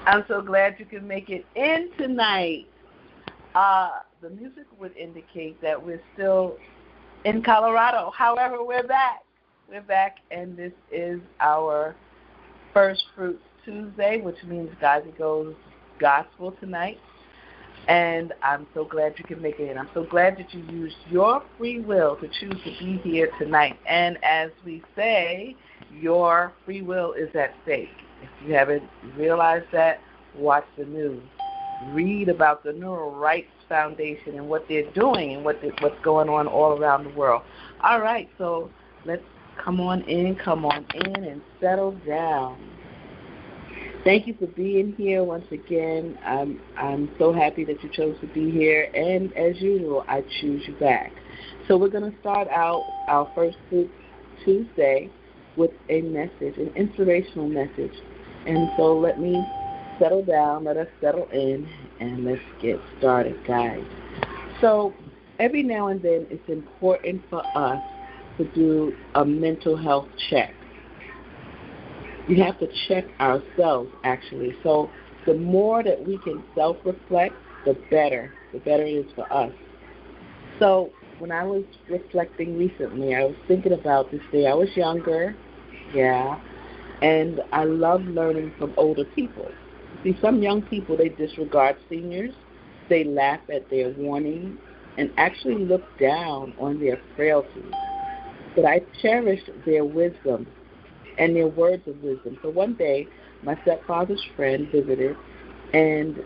I'm so glad you can make it in tonight. The music would indicate that we're still in Colorado. However, we're back. We're back, and this is our First Fruits Tuesday, which means GoGi Goes Gospel tonight. And I'm so glad you can make it in. I'm so glad that you used your free will to choose to be here tonight. And as we say, your free will is at stake. If you haven't realized that, watch the news. Read about the Neural Rights Foundation and what they're doing and what's going on all around the world. All right, so let's come on in and settle down. Thank you for being here once again. I'm so happy that you chose to be here, and as usual, I choose you back. So we're going to start out our First Fruits Tuesday with a message, an inspirational message. And so let me settle down, let us settle in, and let's get started, guys. So every now and then it's important for us to do a mental health check. You have to check ourselves, actually. So the more that we can self-reflect, the better it is for us. So when I was reflecting recently, I was thinking about this day. I was younger, and I love learning from older people. See, some young people, they disregard seniors. They laugh at their warnings and actually look down on their frailties. But I cherish their wisdom and their words of wisdom. So one day, my stepfather's friend visited, and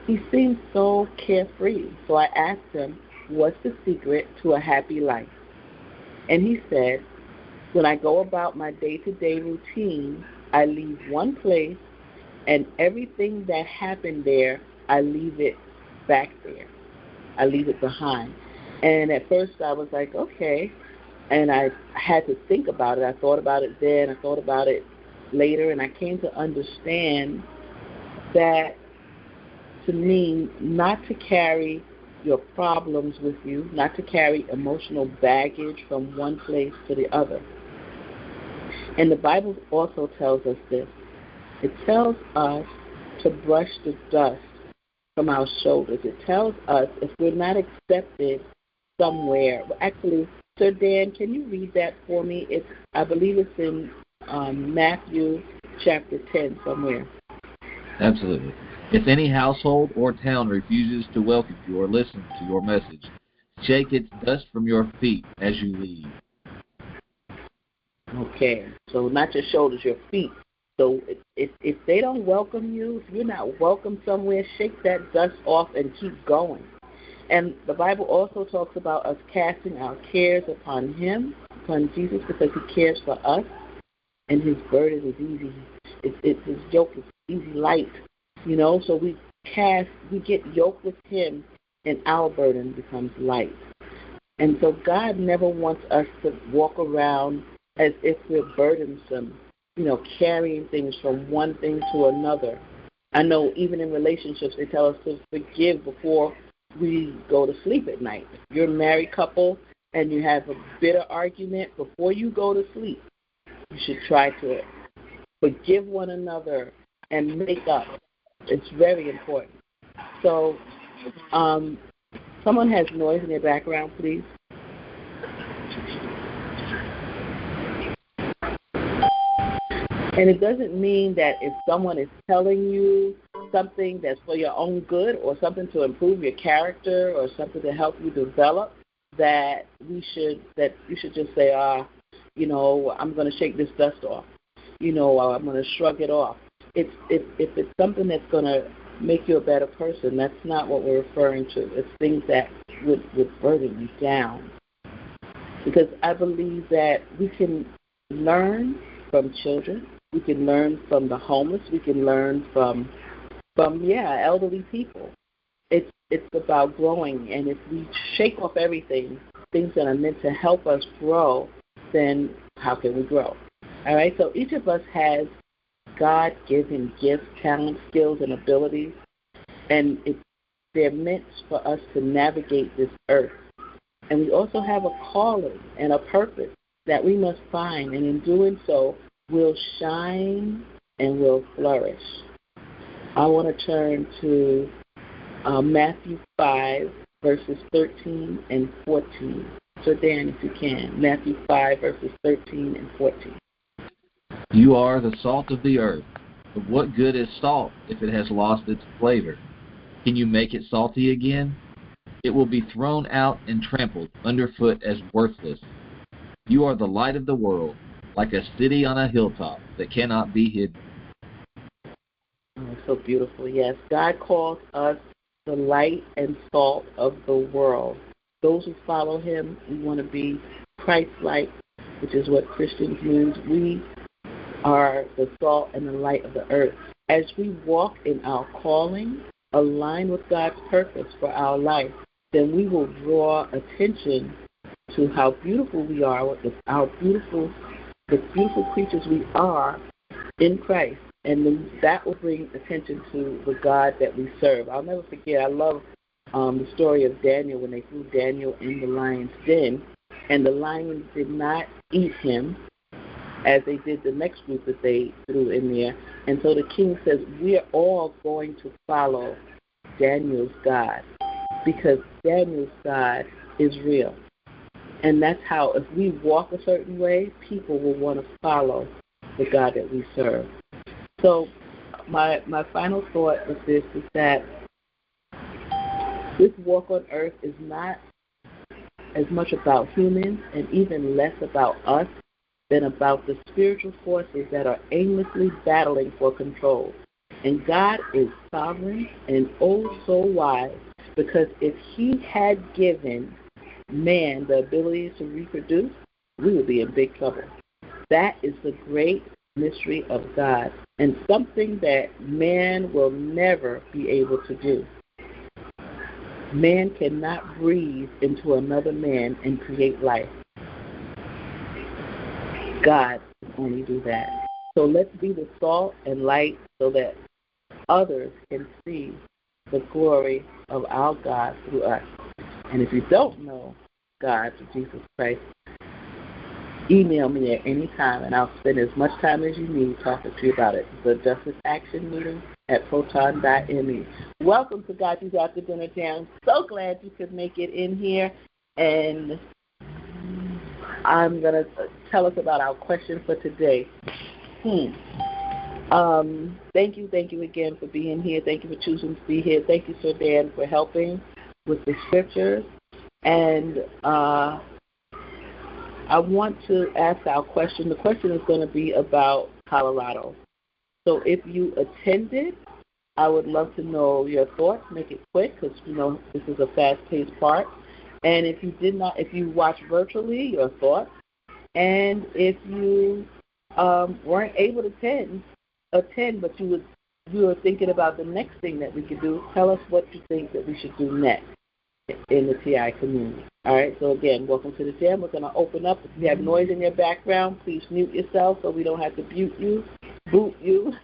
he seemed so carefree. So I asked him, what's the secret to a happy life? And he said, when I go about my day-to-day routine, I leave one place, and everything that happened there, I leave it back there. I leave it behind. And at first I was like, okay. And I had to think about it. I thought about it then. I thought about it later. And I came to understand that, to me, not to carry your problems with you, not to carry emotional baggage from one place to the other. And the Bible also tells us this. It tells us to brush the dust from our shoulders. It tells us if we're not accepted somewhere. Actually, Sir Dan, can you read that for me? I believe it's in Matthew chapter 10 somewhere. Absolutely. If any household or town refuses to welcome you or listen to your message, shake its dust from your feet as you leave. Okay, so not your shoulders, your feet. So if they don't welcome you, if you're not welcome somewhere, shake that dust off and keep going. And the Bible also talks about us casting our cares upon Him, upon Jesus, because He cares for us, and His burden is easy. His yoke is easy, light. So we get yoked with Him, and our burden becomes light. And so God never wants us to walk around as if we're burdensome, carrying things from one thing to another. I know even in relationships, they tell us to forgive before we go to sleep at night. If you're a married couple and you have a bitter argument, before you go to sleep, you should try to forgive one another and make up. It's very important. So, someone has noise in their background, please. And it doesn't mean that if someone is telling you something that's for your own good or something to improve your character or something to help you develop, that you should just say, I'm going to shake this dust off, or I'm going to shrug it off. If it's something that's going to make you a better person, that's not what we're referring to. It's things that would burden you down. Because I believe that we can learn from children. We can learn from the homeless. We can learn from elderly people. It's about growing, and if we shake off everything, things that are meant to help us grow, then how can we grow? All right, so each of us has God-given gifts, talents, skills, and abilities, and they're meant for us to navigate this earth. And we also have a calling and a purpose that we must find, and in doing so, we'll shine and we'll flourish. I want to turn to Matthew 5, verses 13 and 14. So, Dan, if you can, Matthew 5, verses 13 and 14. You are the salt of the earth. But what good is salt if it has lost its flavor? Can you make it salty again? It will be thrown out and trampled underfoot as worthless. You are the light of the world, like a city on a hilltop that cannot be hidden. Oh, so beautiful, yes. God calls us the light and salt of the world. Those who follow him, we want to be Christ-like, which is what Christians means. We are the salt and the light of the earth. As we walk in our calling, align with God's purpose for our life, then we will draw attention to how beautiful we are, the beautiful creatures we are in Christ. And then that will bring attention to the God that we serve. I'll never forget, I love the story of Daniel when they threw Daniel in the lion's den, and the lions did not eat him as they did the next group that they threw in there. And so the king says, we're all going to follow Daniel's God, because Daniel's God is real. And that's how, if we walk a certain way, people will want to follow the God that we serve. So my final thought with this is that this walk on earth is not as much about humans and even less about us than about the spiritual forces that are aimlessly battling for control. And God is sovereign and oh so wise, because if he had given man the ability to reproduce, we would be in big trouble. That is the great mystery of God, and something that man will never be able to do. Man cannot breathe into another man and create life. God can only do that. So let's be the salt and light so that others can see the glory of our God through us. And if you don't know God through Jesus Christ, email me at any time, and I'll spend as much time as you need talking to you about it. The Justice Action Meeting at proton.me. Welcome to GoGi's After Dinner Jam. So glad you could make it in here. And I'm going to tell us about our question for today. Thank you again for being here. Thank you for choosing to be here. Thank you, Sir Dan, for helping with the scriptures. And I want to ask our question. The question is going to be about Colorado. So if you attended, I would love to know your thoughts. Make it quick, because this is a fast-paced part. And if you did not, if you watched virtually, your thoughts. And if you weren't able to attend, but you were thinking about the next thing that we could do, tell us what you think that we should do next in the TI community. All right, so again, welcome to the jam. We're going to open up. If you have noise in your background, please mute yourself so we don't have to boot you.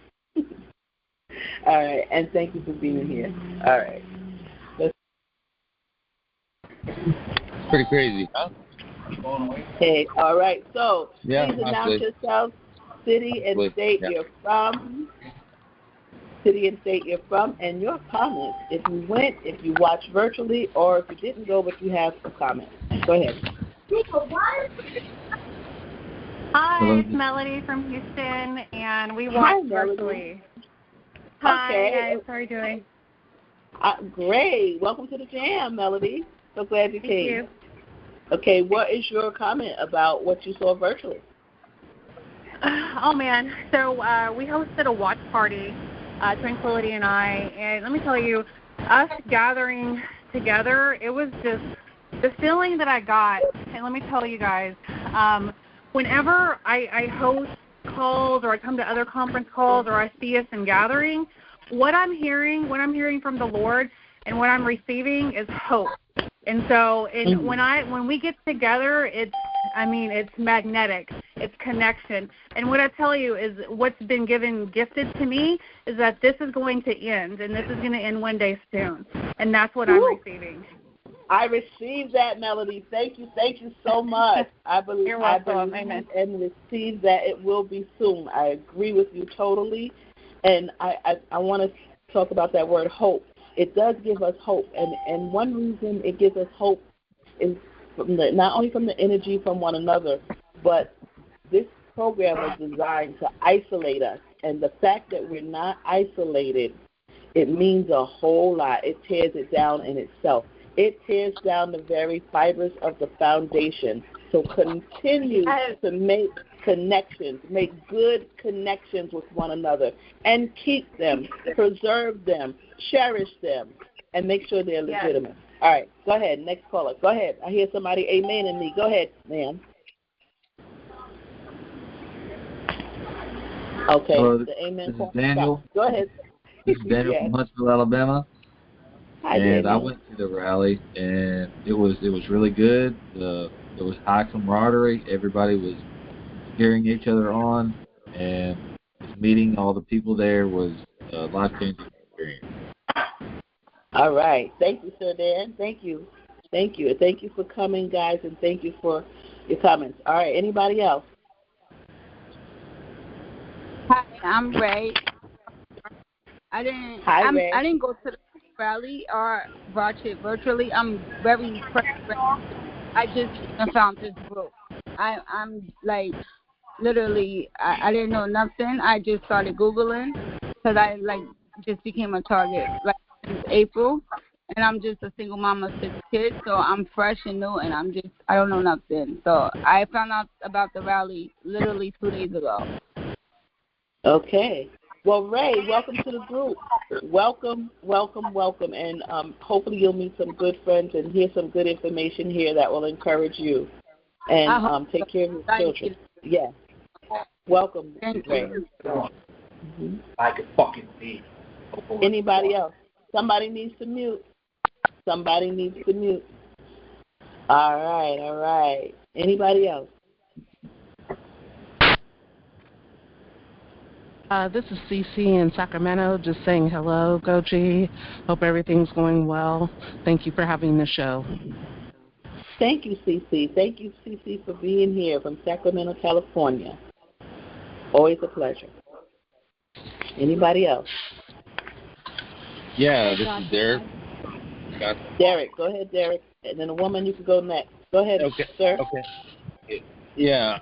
All right, and thank you for being here. All right. It's pretty crazy, huh? Okay, all right. So yeah, please announce yourself, city and state you're from. City and state you're from, and your comments. If you went, if you watched virtually, or if you didn't go but you have a comment. Go ahead. Hi, it's Melody from Houston, and we watched virtually. Hi, guys. How are you doing? Great. Welcome to the jam, Melody. So glad you came. Thank you. Okay, what is your comment about what you saw virtually? Oh, man. So we hosted a watch party, Tranquility and I, and let me tell you, us gathering together, it was just the feeling that I got, and let me tell you guys, whenever I host calls or I come to other conference calls or I see us in gathering, what I'm hearing from the Lord and what I'm receiving is hope. And so when we get together, it's magnetic. It's connection. And what I tell you is what's been gifted to me is that this is going to end, and this is going to end one day soon. And that's what I'm receiving. I received that, Melody. Thank you so much. I believe and receive that it will be soon. I agree with you totally. And I want to talk about that word hope. It does give us hope, and one reason it gives us hope is not only from the energy from one another, but this program was designed to isolate us. And the fact that we're not isolated, it means a whole lot. It tears it down in itself. It tears down the very fibers of the foundation. So continue to make connections, make good connections with one another, and keep them, preserve them, cherish them, and make sure they're legitimate. Yes. All right, go ahead. Next caller. Go ahead. I hear somebody amen in me. Go ahead, ma'am. Okay, the amen. This is Daniel. Go ahead. This is Daniel from Huntsville, Alabama. Hi, and Daniel. I went to the rally, and it was really good. There was high camaraderie. Everybody was cheering each other on, and just meeting all the people there was a life-changing experience. All right. Thank you, Sir Dan. Thank you. Thank you. Thank you for coming, guys, and thank you for your comments. All right. Anybody else? Hi, I'm Ray. I didn't go to the rally or watch it virtually. I'm very impressed. I just found this group. I'm like, literally, I didn't know nothing. I just started Googling because I just became a target since April, and I'm just a single mom of 6 kids, so I'm fresh and new, and I don't know nothing. So I found out about the rally literally 2 days ago. Okay. Well, Ray, welcome to the group. Welcome, and hopefully you'll meet some good friends and hear some good information here that will encourage you and take care of your children. Yeah. Welcome, Ray. Mm-hmm. I could fucking be. Anybody else? Somebody needs to mute. All right. Anybody else? This is Cece in Sacramento, just saying hello, GoGi. Hope everything's going well. Thank you for having the show. Thank you, Cece. Thank you, Cece, for being here from Sacramento, California. Always a pleasure. Anybody else? Yeah, this is Derek. Derek, go ahead, Derek. And then a woman, you can go next. Go ahead, sir. Okay. Yeah,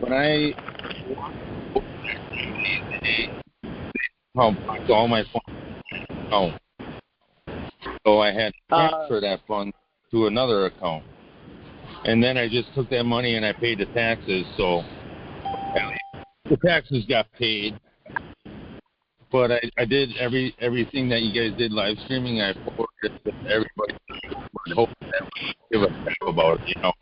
when I all my funds home, so I had to transfer that fund to another account, and then I just took that money and I paid the taxes. So the taxes got paid, but I did everything that you guys did live streaming. I forwarded it to everybody. I hope that give a crap about it,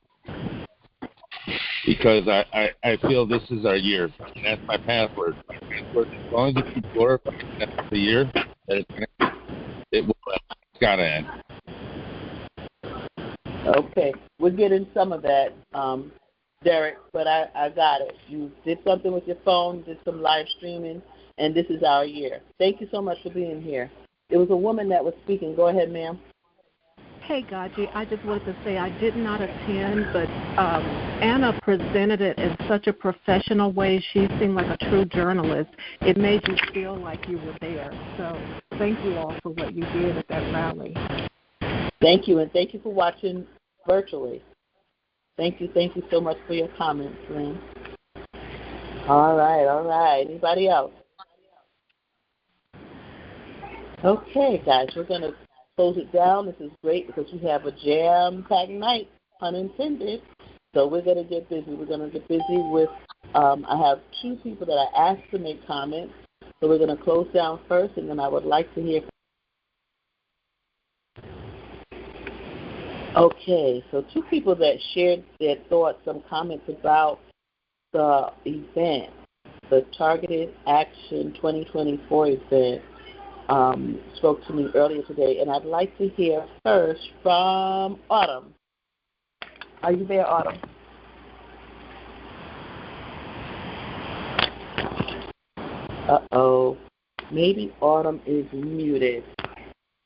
because I feel this is our year, and that's my password. My password, as long as it keeps glorifying that's the year, that it's got to end. Okay, we're getting some of that, Derek, but I got it. You did something with your phone, did some live streaming, and this is our year. Thank you so much for being here. It was a woman that was speaking. Go ahead, ma'am. Hey, GoGi, I just wanted to say I did not attend, but Anna presented it in such a professional way. She seemed like a true journalist. It made you feel like you were there. So thank you all for what you did at that rally. Thank you, and thank you for watching virtually. Thank you so much for your comments, Lynn. All right. Anybody else? Okay, guys, we're going to close it down. This is great because we have a jam-packed night, pun intended. So we're going to get busy. We're going to get busy with, I have 2 people that I asked to make comments. So we're going to close down first, and then I would like to hear. Okay, so 2 people that shared their thoughts, some comments about the event, the Targeted Action 2024 event. Spoke to me earlier today, and I'd like to hear first from Autumn. Are you there, Autumn? Uh-oh. Maybe Autumn is muted.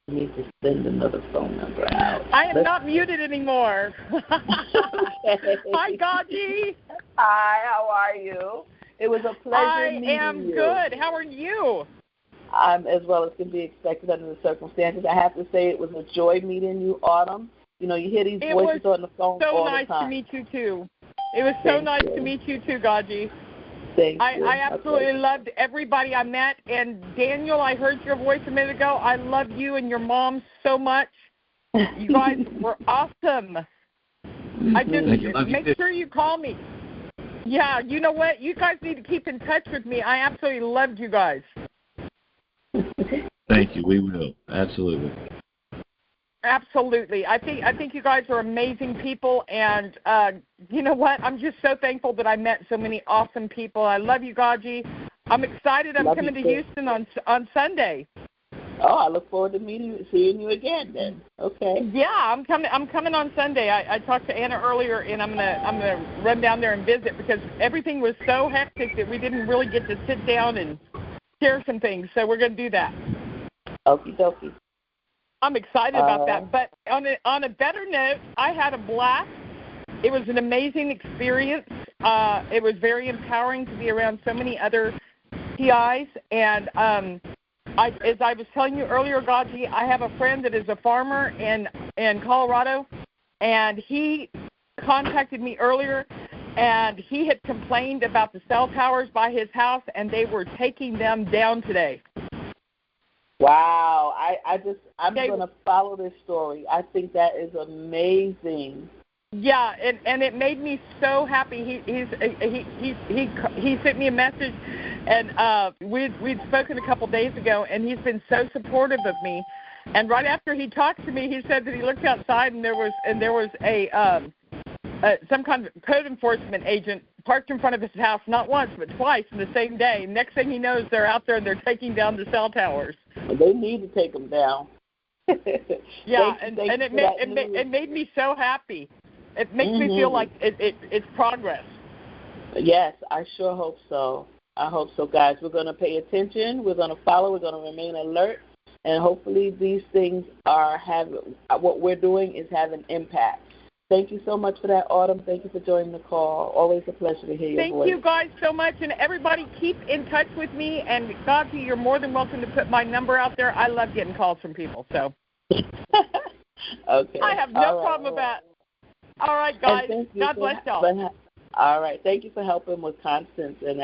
I need to send another phone number out. I am not muted anymore. Okay. Hi, GoGi. Hi, how are you? It was a pleasure meeting you. I am good. How are you? as well as can be expected under the circumstances. I have to say it was a joy meeting you, Autumn. You know, you hear these voices on the phone all the time. It was so nice to meet you, too. It was so nice to meet you, too, GoGi. Thank you. I absolutely loved everybody I met. And, Daniel, I heard your voice a minute ago. I love you and your mom so much. You guys were awesome. I just make sure you call me. Yeah, you know what? You guys need to keep in touch with me. I absolutely loved you guys. Thank you. We will. Absolutely. Absolutely. I think you guys are amazing people, and you know what? I'm just so thankful that I met so many awesome people. I love you, GoGi. I'm excited. I'm coming to Houston on Sunday. Oh, I look forward to seeing you again then. Okay. Yeah, I'm coming on Sunday. I talked to Anna earlier, and I'm gonna run down there and visit because everything was so hectic that we didn't really get to sit down and share some things. So we're gonna do that. Okie dokie. I'm excited about that. But on a better note, I had a blast. It was an amazing experience. It was very empowering to be around so many other TIs. And as I was telling you earlier, GoGi, I have a friend that is a farmer in Colorado, and he contacted me earlier, and he had complained about the cell towers by his house, and they were taking them down today. Wow, I'm going to follow this story. I think that is amazing. Yeah, and it made me so happy. He sent me a message, and we'd spoken a couple days ago, and he's been so supportive of me. And right after he talked to me, he said that he looked outside, and there was a some kind of code enforcement agent parked in front of his house, not once but twice in the same day. Next thing he knows, they're out there and they're taking down the cell towers. They need to take them down. Yeah, it made me so happy. It makes me feel like it's progress. Yes, I sure hope so. I hope so, guys. We're going to pay attention. We're going to follow. We're going to remain alert. And hopefully these things what we're doing is having impact. Thank you so much for that, Autumn. Thank you for joining the call. Always a pleasure to hear your voice. Thank you guys so much. And everybody keep in touch with me. And, GoGi, you're more than welcome to put my number out there. I love getting calls from people. So okay. I have no problem with that. All right, guys. God bless y'all. All right. Thank you for helping with Constance and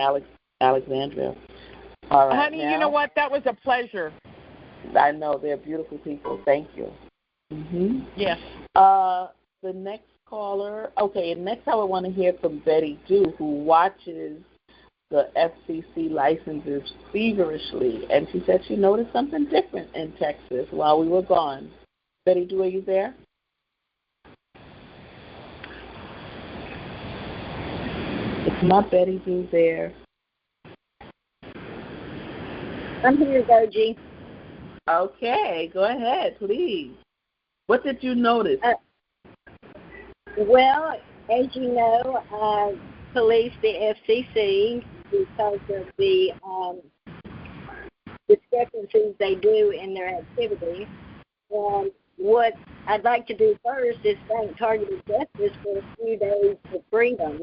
Alexandria. All right. Honey, you know what? That was a pleasure. I know. They're beautiful people. Thank you. Yes. The next caller. Okay, next I want to hear from Betty Dew, who watches the FCC licenses feverishly. And she said she noticed something different in Texas while we were gone. Betty Dew, are you there? It's not Betty Dew there. I'm here, GoGi. Okay, go ahead, please. What did you notice? Well, as you know, I policed the FCC because of the discrepancies they do in their activities. And what I'd like to do first is thank Targeted Justice for a few days of freedom.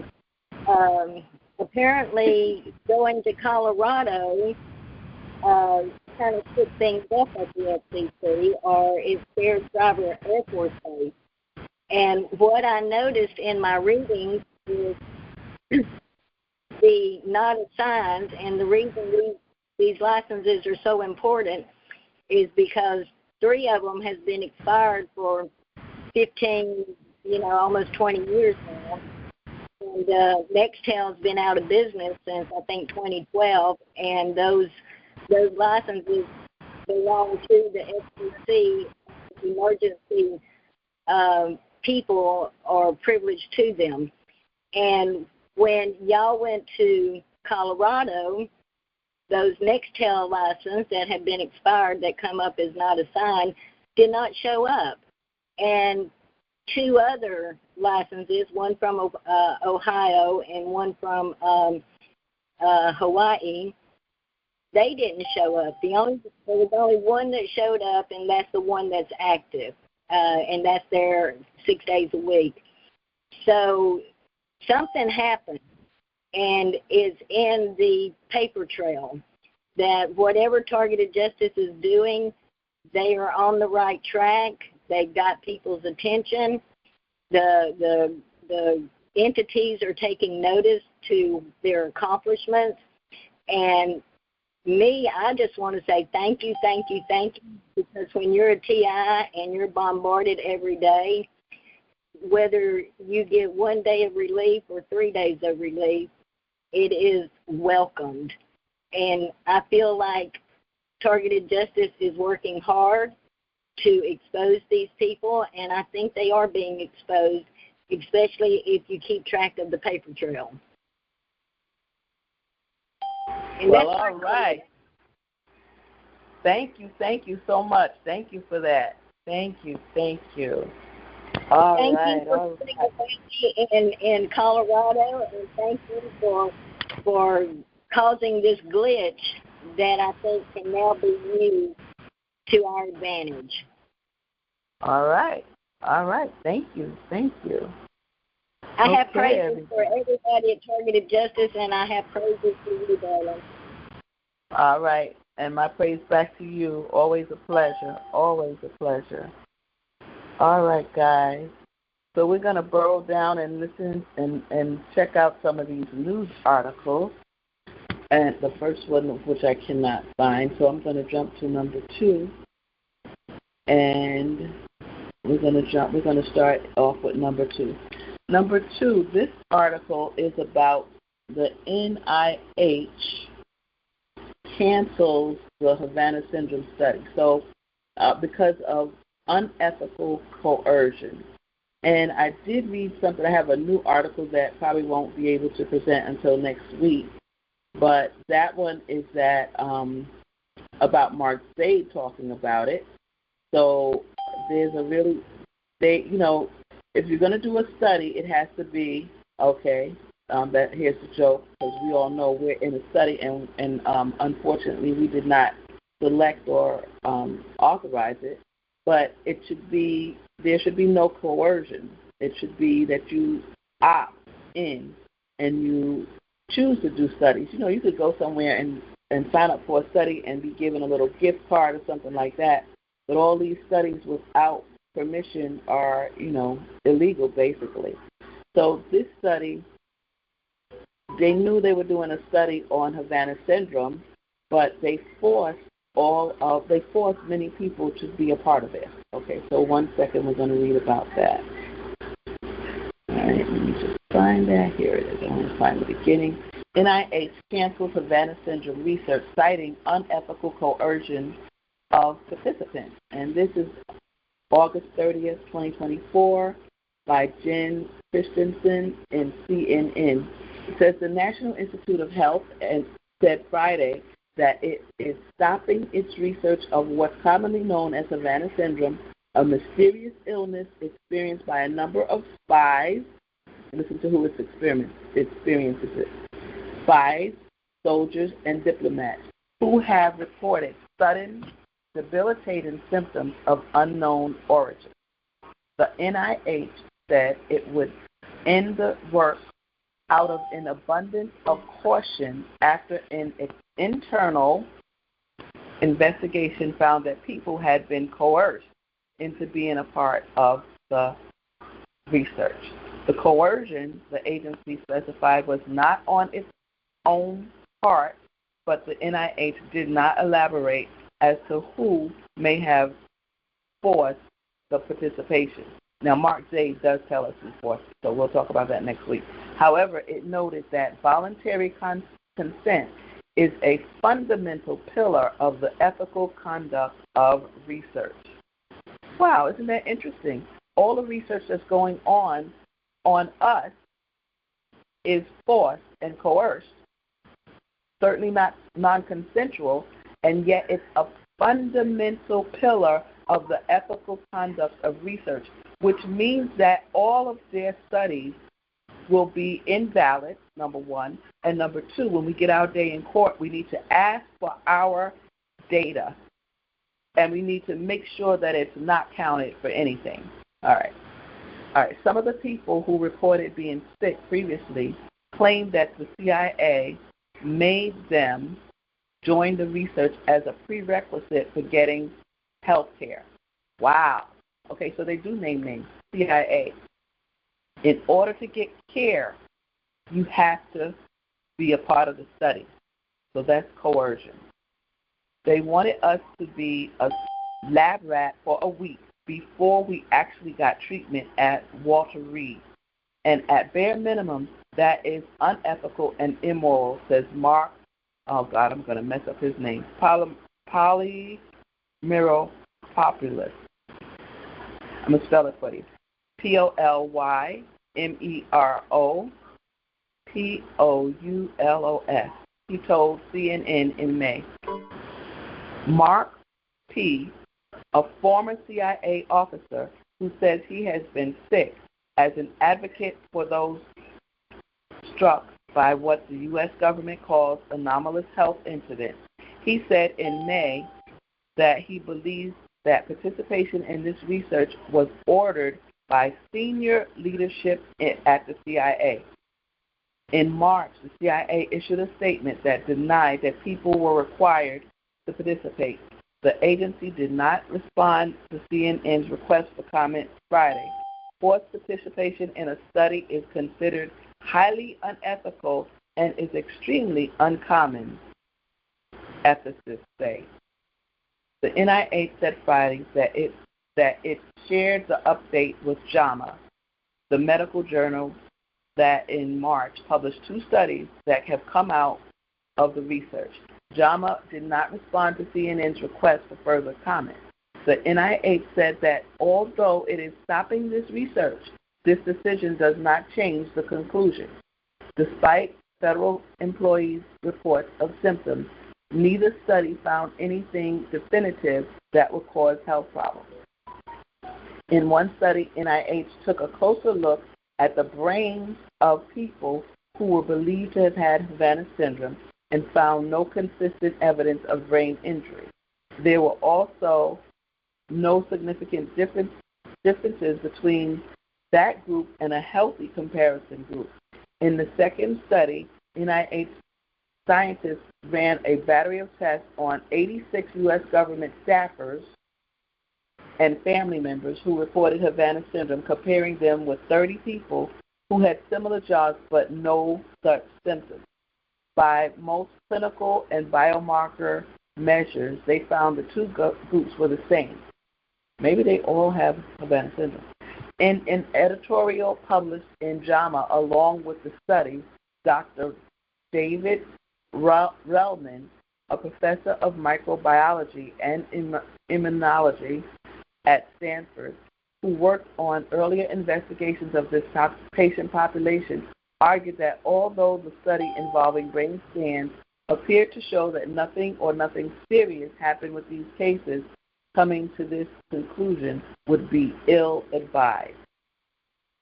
Apparently, going to Colorado kind of put things up at the FCC, or it's their driver Air Force Base. And what I noticed in my readings is the not assigned, and the reason these licenses are so important is because 3 of them has been expired for 15, almost 20 years now. And Nextel's been out of business since, I think, 2012, and those licenses belong to the FCC. Emergency people are privileged to them. And when y'all went to Colorado, those Nextel licenses that had been expired that come up as not assigned did not show up. And 2 other licenses, one from Ohio and one from Hawaii, they didn't show up. There was only one that showed up, and that's the one that's active, and that's there 6 days a week. So something happened, and it's in the paper trail. that whatever targeted justice is doing, they are on the right track. They've got people's attention. The entities are taking notice to their accomplishments. And me, I just want to say thank you, thank you, thank you, because when you're a TI and you're bombarded every day, whether you get 1 day of relief or 3 days of relief, it is welcomed. And I feel like targeted justice is working hard to expose these people, and I think they are being exposed, especially if you keep track of the paper trail. And well, all right. Thank you so much. Thank you for that. Thank you. All thank right. you for in Colorado, and thank you for causing this glitch that I think can now be used to our advantage. All right. Thank you. I have praises for everybody at Targeted Justice, and I have praises for you, darling. All right. And my praise back to you. Always a pleasure. All right, guys. So we're going to burrow down and listen and check out some of these news articles. And the first one of which I cannot find, so I'm going to jump to number 2. And we're going to start off with number 2. Number 2, this article is about the NIH cancels the Havana Syndrome study. So because of unethical coercion. And I did read something. I have a new article that probably won't be able to present until next week. But that one is about Mark Zaid talking about it. So there's if you're going to do a study, it has to be, okay, that here's the joke, because we all know we're in a study, and unfortunately we did not select or authorize it. But there should be no coercion. It should be that you opt in and you choose to do studies. You could go somewhere and sign up for a study and be given a little gift card or something like that. But all these studies without permission are, illegal, basically. So this study, they knew they were doing a study on Havana Syndrome, but they forced many people to be a part of it. Okay, so 1 second, we're going to read about that. All right, let me just find that. Here it is. I want to find the beginning. NIH cancels Havana Syndrome research, citing unethical coercion of participants. And this is August 30th, 2024, by Jen Christensen in CNN. It says the National Institute of Health said Friday that it is stopping its research of what's commonly known as Havana Syndrome, a mysterious illness experienced by a number of spies. Listen to who experiences it. Spies, soldiers, and diplomats who have reported sudden, debilitating symptoms of unknown origin. The NIH said it would end the work out of an abundance of caution after an internal investigation found that people had been coerced into being a part of the research. The coercion, the agency specified, was not on its own part, but the NIH did not elaborate as to who may have forced the participation. Now, Mark Zaid does tell us who forced it, so we'll talk about that next week. However, it noted that voluntary consent is a fundamental pillar of the ethical conduct of research. Wow, isn't that interesting? All the research that's going on us is forced and coerced, certainly not non-consensual, and yet it's a fundamental pillar of the ethical conduct of research, which means that all of their studies will be invalid, number one, and number two, when we get our day in court, we need to ask for our data, and we need to make sure that it's not counted for anything. All right. Some of the people who reported being sick previously claimed that the CIA made them joined the research as a prerequisite for getting health care. Wow. Okay, so they do name names, CIA. In order to get care, you have to be a part of the study. So that's coercion. They wanted us to be a lab rat for a week before we actually got treatment at Walter Reed. And at bare minimum, that is unethical and immoral, says Mark, oh God, I'm going to mess up his name, Polymeropopoulos. I'm going to spell it for you. Polymeropoulos. He told CNN in May. Mark P., a former CIA officer who says he has been sick as an advocate for those struck by what the U.S. government calls anomalous health incidents. He said in May that he believes that participation in this research was ordered by senior leadership at the CIA. In March, the CIA issued a statement that denied that people were required to participate. The agency did not respond to CNN's request for comment Friday. Forced participation in a study is considered highly unethical and is extremely uncommon, ethicists say. The NIH said Friday that it shared the update with JAMA, the medical journal that in March published 2 studies that have come out of the research. JAMA did not respond to CNN's request for further comment. The NIH said that although it is stopping this research, this decision does not change the conclusion. Despite federal employees' reports of symptoms, neither study found anything definitive that would cause health problems. In one study, NIH took a closer look at the brains of people who were believed to have had Havana syndrome and found no consistent evidence of brain injury. There were also no significant differences between that group and a healthy comparison group. In the second study, NIH scientists ran a battery of tests on 86 U.S. government staffers and family members who reported Havana syndrome, comparing them with 30 people who had similar jobs but no such symptoms. By most clinical and biomarker measures, they found the 2 groups were the same. Maybe they all have Havana syndrome. In an editorial published in JAMA along with the study, Dr. David Relman, a professor of microbiology and immunology at Stanford, who worked on earlier investigations of this patient population, argued that although the study involving brain scans appeared to show that nothing serious happened with these cases, coming to this conclusion would be ill-advised.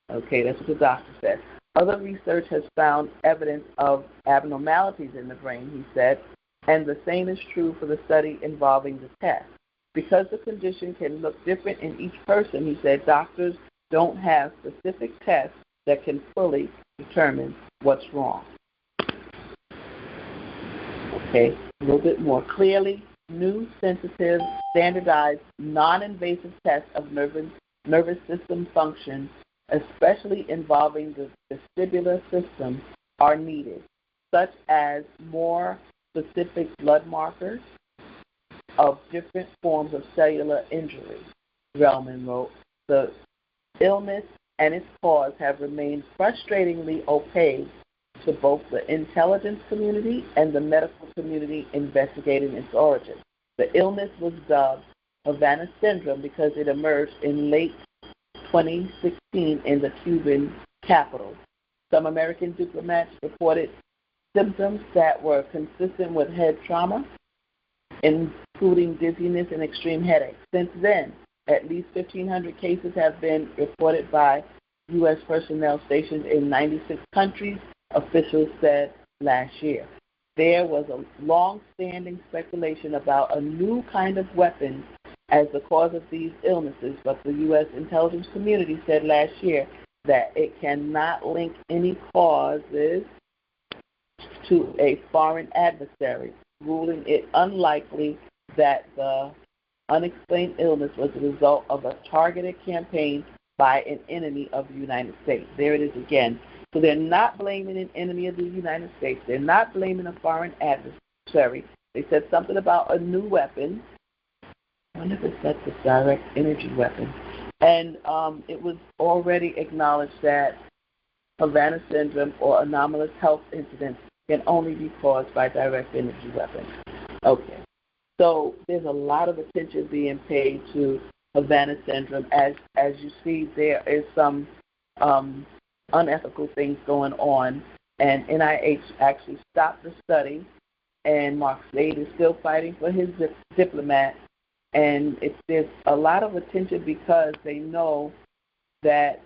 Okay, that's what the doctor said. Other research has found evidence of abnormalities in the brain, he said, and the same is true for the study involving the test. Because the condition can look different in each person, he said, doctors don't have specific tests that can fully determine what's wrong. Okay, a little bit more clearly. New, sensitive, standardized, non-invasive tests of nervous system function, especially involving the vestibular system, are needed, such as more specific blood markers of different forms of cellular injury, Relman wrote. The illness and its cause have remained frustratingly opaque to both the intelligence community and the medical community investigating its origin. The illness was dubbed Havana syndrome because it emerged in late 2016 in the Cuban capital. Some American diplomats reported symptoms that were consistent with head trauma, including dizziness and extreme headache. Since then, at least 1,500 cases have been reported by U.S. personnel stationed in 96 countries, officials said last year. There was a long-standing speculation about a new kind of weapon as the cause of these illnesses, but the U.S. intelligence community said last year that it cannot link any causes to a foreign adversary, ruling it unlikely that the unexplained illness was the result of a targeted campaign by an enemy of the United States. There it is again. So they're not blaming an enemy of the United States. They're not blaming a foreign adversary. They said something about a new weapon. I wonder if it said the direct energy weapon. And it was already acknowledged that Havana syndrome or anomalous health incidents can only be caused by direct energy weapons. Okay. So there's a lot of attention being paid to Havana syndrome. As you see, there is some unethical things going on, and NIH actually stopped the study, and Mark Slade is still fighting for his diplomat, and there's a lot of attention because they know that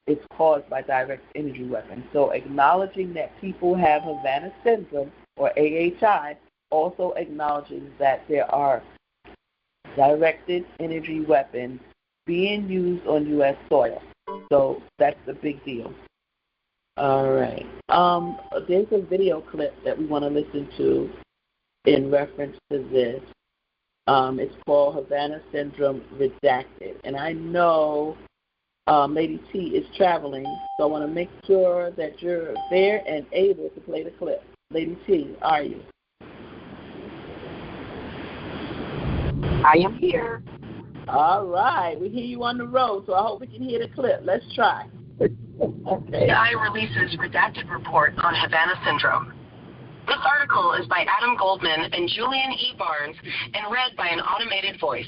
it's caused by direct energy weapons. So acknowledging that people have Havana syndrome or AHI also acknowledges that there are directed energy weapons being used on U.S. soil. So that's the big deal. All right. There's a video clip that we want to listen to in reference to this. It's called Havana Syndrome Redacted. And I know Lady T is traveling, so I want to make sure that you're there and able to play the clip. Lady T, are you? I am here. All right. We hear you on the road, so I hope we can hear the clip. Let's try. Okay. GoGi releases redacted report on Havana syndrome. This article is by Adam Goldman and Julian E. Barnes and read by an automated voice.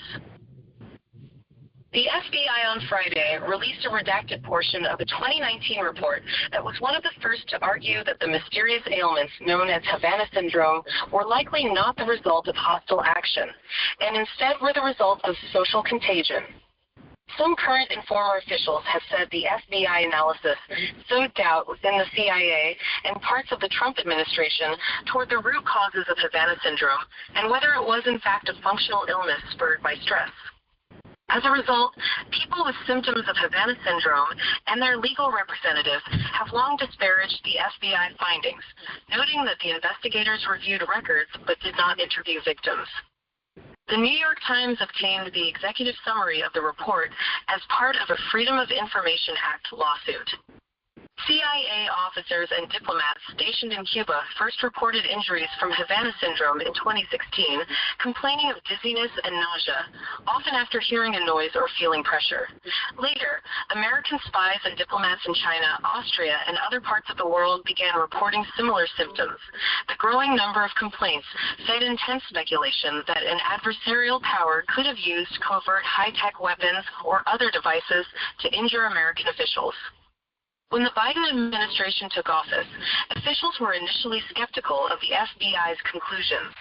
The FBI on Friday released a redacted portion of a 2019 report that was one of the first to argue that the mysterious ailments known as Havana syndrome were likely not the result of hostile action, and instead were the result of social contagion. Some current and former officials have said the FBI analysis sowed doubt within the CIA and parts of the Trump administration toward the root causes of Havana syndrome and whether it was in fact a functional illness spurred by stress. As a result, people with symptoms of Havana syndrome and their legal representatives have long disparaged the FBI findings, noting that the investigators reviewed records but did not interview victims. The New York Times obtained the executive summary of the report as part of a Freedom of Information Act lawsuit. CIA officers and diplomats stationed in Cuba first reported injuries from Havana syndrome in 2016, complaining of dizziness and nausea, often after hearing a noise or feeling pressure. Later, American spies and diplomats in China, Austria, and other parts of the world began reporting similar symptoms. The growing number of complaints fed intense speculation that an adversarial power could have used covert high-tech weapons or other devices to injure American officials. When the Biden administration took office, officials were initially skeptical of the FBI's conclusions.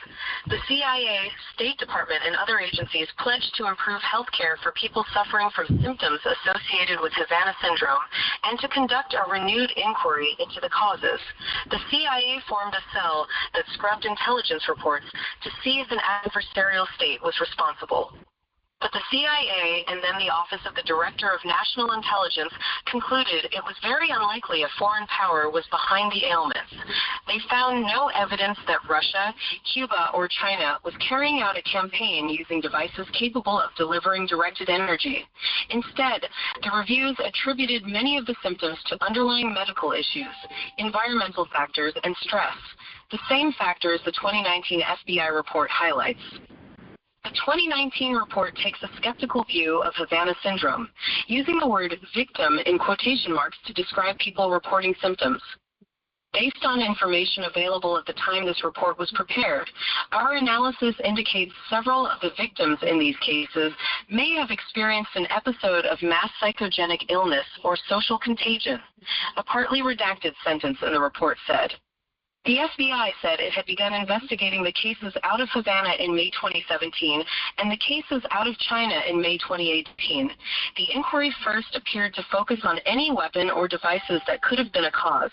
The CIA, State Department, and other agencies pledged to improve health care for people suffering from symptoms associated with Havana syndrome and to conduct a renewed inquiry into the causes. The CIA formed a cell that scrubbed intelligence reports to see if an adversarial state was responsible. But the CIA and then the Office of the Director of National Intelligence concluded it was very unlikely a foreign power was behind the ailments. They found no evidence that Russia, Cuba, or China was carrying out a campaign using devices capable of delivering directed energy. Instead, the reviews attributed many of the symptoms to underlying medical issues, environmental factors, and stress, the same factors the 2019 FBI report highlights. The 2019 report takes a skeptical view of Havana syndrome, using the word victim in quotation marks to describe people reporting symptoms. Based on information available at the time this report was prepared, our analysis indicates several of the victims in these cases may have experienced an episode of mass psychogenic illness or social contagion, a partly redacted sentence in the report said. The FBI said it had begun investigating the cases out of Havana in May 2017 and the cases out of China in May 2018. The inquiry first appeared to focus on any weapon or devices that could have been a cause.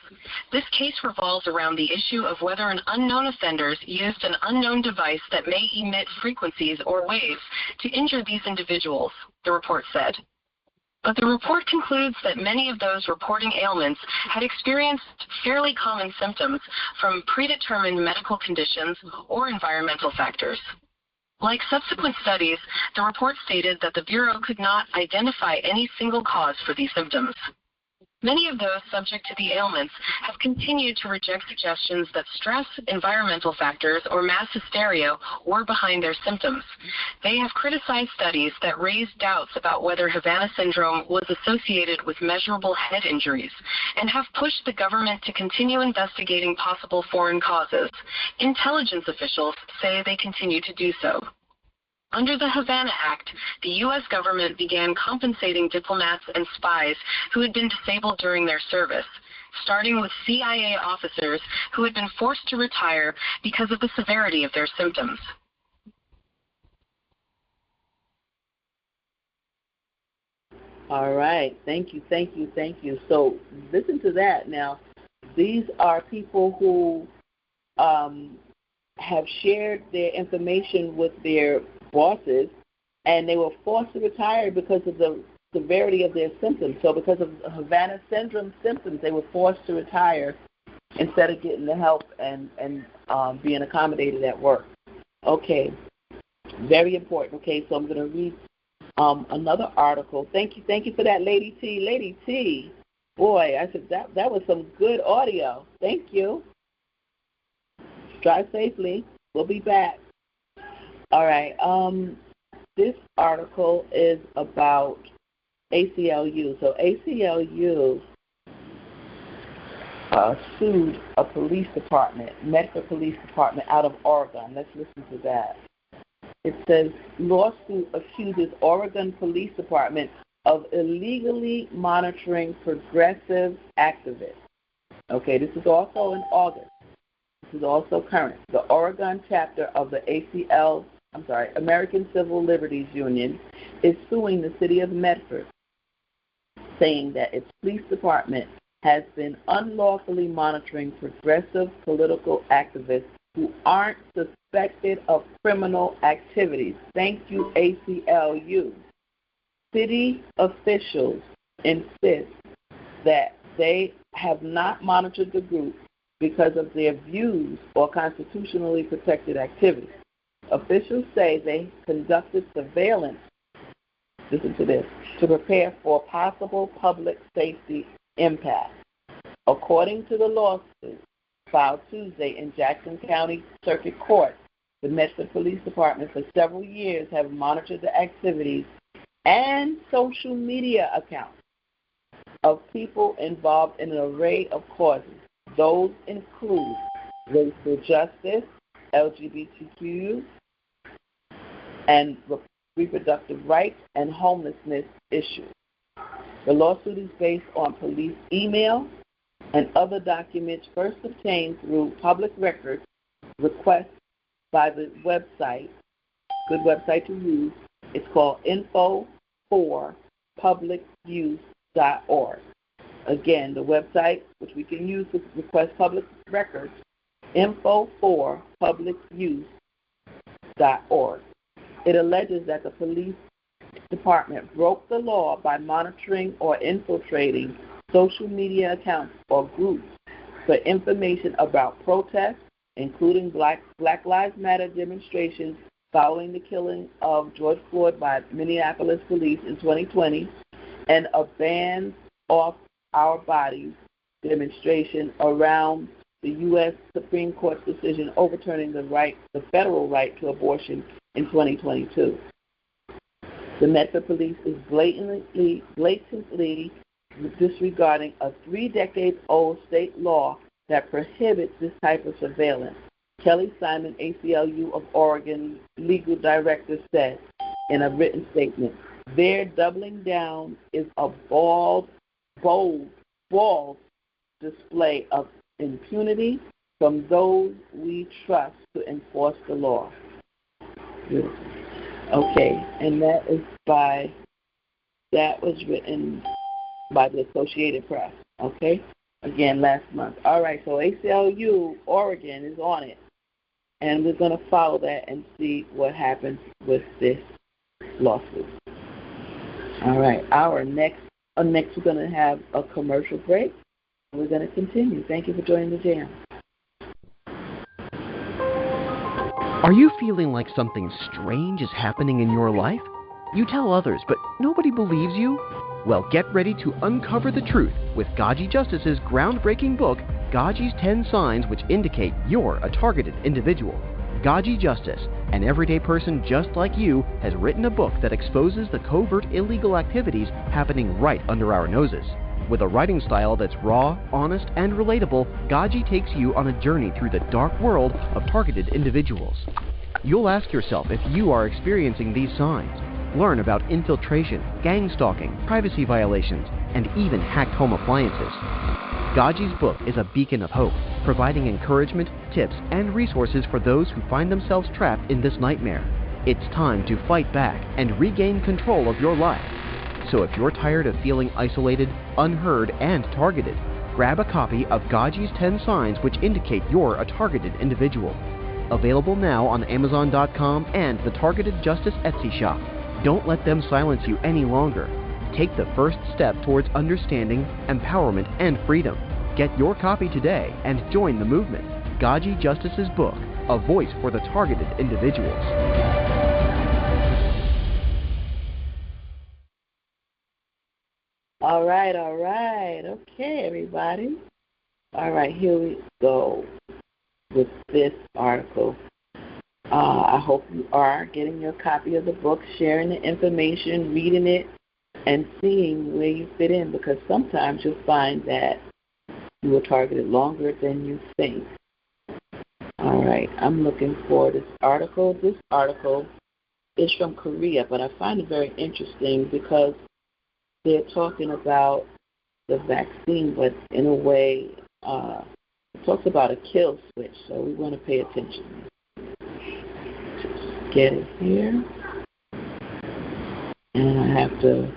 This case revolves around the issue of whether an unknown offenders used an unknown device that may emit frequencies or waves to injure these individuals, the report said. But the report concludes that many of those reporting ailments had experienced fairly common symptoms from predetermined medical conditions or environmental factors. Like subsequent studies, the report stated that the Bureau could not identify any single cause for these symptoms. Many of those subject to the ailments have continued to reject suggestions that stress, environmental factors, or mass hysteria were behind their symptoms. They have criticized studies that raised doubts about whether Havana syndrome was associated with measurable head injuries and have pushed the government to continue investigating possible foreign causes. Intelligence officials say they continue to do so. Under the Havana Act, the U.S. government began compensating diplomats and spies who had been disabled during their service, starting with CIA officers who had been forced to retire because of the severity of their symptoms. All right. Thank you. So listen to that. Now, these are people who have shared their information with their bosses, and they were forced to retire because of the severity of their symptoms. So because of Havana syndrome symptoms, they were forced to retire instead of getting the help and being accommodated at work. Okay, very important. Okay, so I'm going to read another article. Thank you for that, Lady T. Lady T, boy, I said that was some good audio. Thank you. Drive safely. We'll be back. All right. This article is about ACLU. So ACLU sued a police department, Medford Police Department out of Oregon. Let's listen to that. It says, lawsuit accuses Oregon Police Department of illegally monitoring progressive activists. Okay, this is also in August. This is also current. The Oregon chapter of the American Civil Liberties Union, is suing the city of Medford, saying that its police department has been unlawfully monitoring progressive political activists who aren't suspected of criminal activities. Thank you, ACLU. City officials insist that they have not monitored the group because of their views or constitutionally protected activities. Officials say they conducted surveillance, listen to this, to prepare for possible public safety impact. According to the lawsuit filed Tuesday in Jackson County Circuit Court, the Medford Police Department for several years have monitored the activities and social media accounts of people involved in an array of causes. Those include racial justice, LGBTQ, and reproductive rights and homelessness issues. The lawsuit is based on police email and other documents first obtained through public records requests by the website, good website to use. It's called info4publicuse.org. Again, the website, which we can use to request public records, info4publicuse.org. It alleges that the police department broke the law by monitoring or infiltrating social media accounts or groups for information about protests, including Black Lives Matter demonstrations following the killing of George Floyd by Minneapolis police in 2020, and a ban off our bodies demonstration around the U.S. Supreme Court's decision overturning the federal right to abortion in 2022. The Medford Police is blatantly disregarding a 3-decade-old state law that prohibits this type of surveillance. Kelly Simon, ACLU of Oregon legal director, said in a written statement, their doubling down is a bold display of impunity from those we trust to enforce the law. Beautiful. Okay, and that was written by the Associated Press, okay? Again, last month. All right, so ACLU, Oregon, is on it. And we're going to follow that and see what happens with this lawsuit. All right. Next we're going to have a commercial break. We're going to continue. Thank you for joining the J.A.M. Are you feeling like something strange is happening in your life? You tell others, but nobody believes you? Well, get ready to uncover the truth with GoGi Justice's groundbreaking book, GoGi's 10 Signs Which Indicate You're a Targeted Individual. GoGi Justice, an everyday person just like you, has written a book that exposes the covert illegal activities happening right under our noses. With a writing style that's raw, honest, and relatable, GoGi takes you on a journey through the dark world of targeted individuals. You'll ask yourself if you are experiencing these signs. Learn about infiltration, gang stalking, privacy violations, and even hacked home appliances. GoGi's book is a beacon of hope, providing encouragement, tips, and resources for those who find themselves trapped in this nightmare. It's time to fight back and regain control of your life. So if you're tired of feeling isolated, unheard, and targeted, grab a copy of GoGi's 10 Signs Which Indicate You're a Targeted Individual. Available now on Amazon.com and the Targeted Justice Etsy shop. Don't let them silence you any longer. Take the first step towards understanding, empowerment, and freedom. Get your copy today and join the movement. GoGi Justice's book, A Voice for the Targeted Individuals. All right. Okay, everybody. All right, here we go with this article. I hope you are getting your copy of the book, sharing the information, reading it, and seeing where you fit in, because sometimes you'll find that you were targeted longer than you think. All right, I'm looking for this article. This article is from Korea, but I find it very interesting because they're talking about the vaccine, but in a way, it talks about a kill switch, so we want to pay attention. Just get it here. And I have to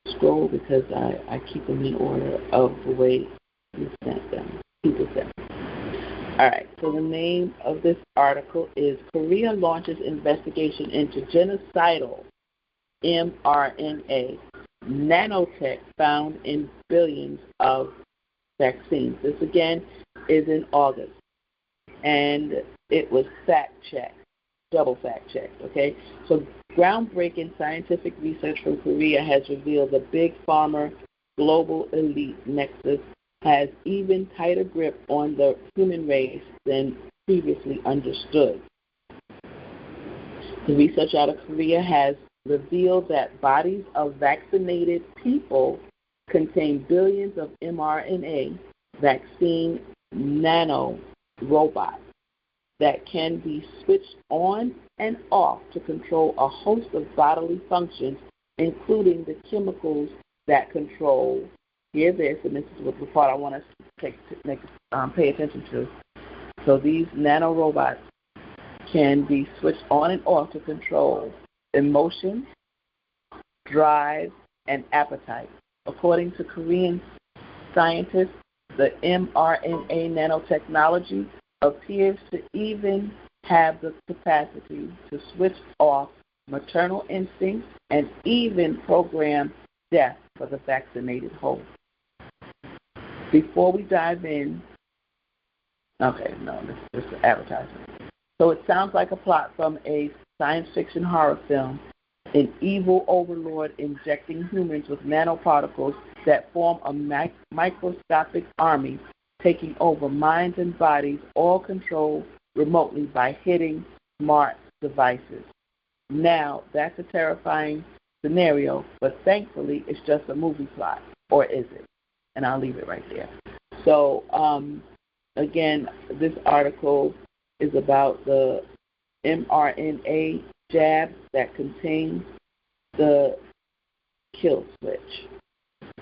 scroll because I keep them in order of the way you sent them. People sent them. All right, so the name of this article is Korea Launches Investigation into Genocidal mRNA Nanotech Found in Billions of Vaccines. This, again, is in August, and it was fact-checked, double fact-checked, okay? So groundbreaking scientific research from Korea has revealed the big pharma global elite nexus has even tighter grip on the human race than previously understood. The research out of Korea has revealed that bodies of vaccinated people contain billions of mRNA vaccine nanorobots that can be switched on and off to control a host of bodily functions, including the chemicals that control, hear this, and this is the part I want us to pay attention to. So these nanorobots can be switched on and off to control emotion, drive, and appetite. According to Korean scientists, the mRNA nanotechnology appears to even have the capacity to switch off maternal instincts and even program death for the vaccinated host. Before we dive in, this is advertisement. So it sounds like a plot from a science fiction horror film, an evil overlord injecting humans with nanoparticles that form a microscopic army, taking over minds and bodies, all controlled remotely by hitting smart devices. Now, that's a terrifying scenario, but thankfully it's just a movie plot, or is it? And I'll leave it right there. So, again, this article is about the mRNA jab that contains the kill switch.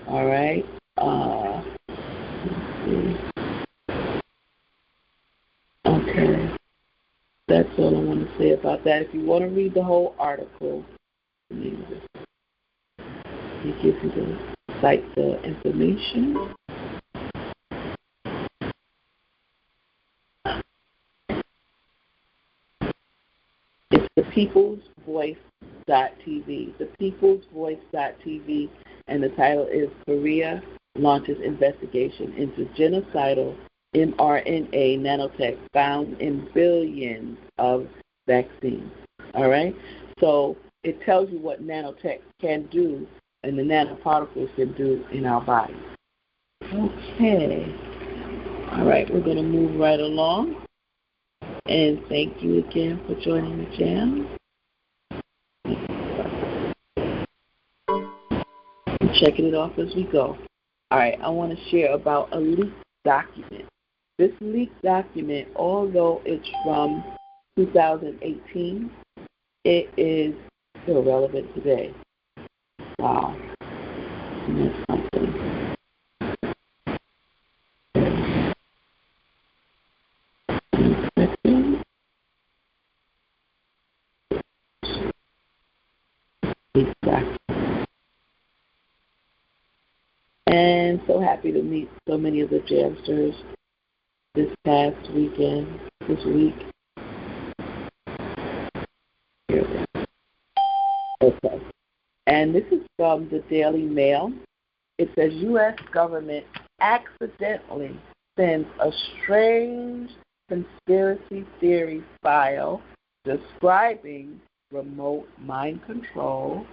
All right. Let's see. Okay. That's all I want to say about that. If you want to read the whole article, it gives you the information. It's the people's voice.org. thepeoplesvoice.tv. Thepeoplesvoice.tv, and the title is Korea Launches Investigation into Genocidal mRNA Nanotech Found in Billions of Vaccines. All right? So it tells you what nanotech can do and the nanoparticles can do in our body. Okay. All right, we're going to move right along. And thank you again for joining the J.A.M. I'm checking it off as we go. All right, I want to share about a leaked document. This leaked document, although it's from 2018, it is still relevant today. Wow. That's something. Exactly. And so happy to meet so many of the J.A.Msters this past weekend, this week. Here we go. Okay. And this is from the Daily Mail. It says U.S. government accidentally sends a strange conspiracy theory file describing remote mind control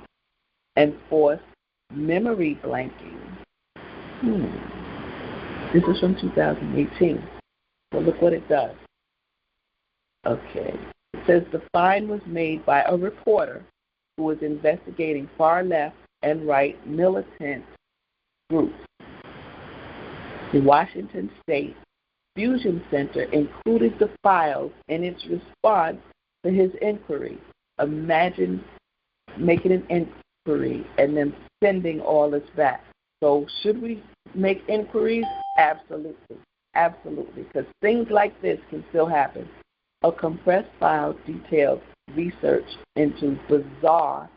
and forced memory blanking. This is from 2018. So look what it does. Okay. It says the find was made by a reporter who was investigating far left and right militant groups. The Washington State Fusion Center included the files in its response to his inquiry. Imagine making an inquiry and then sending all this back. So should we make inquiries? Absolutely. Absolutely. Because things like this can still happen. A compressed file details research into bizarre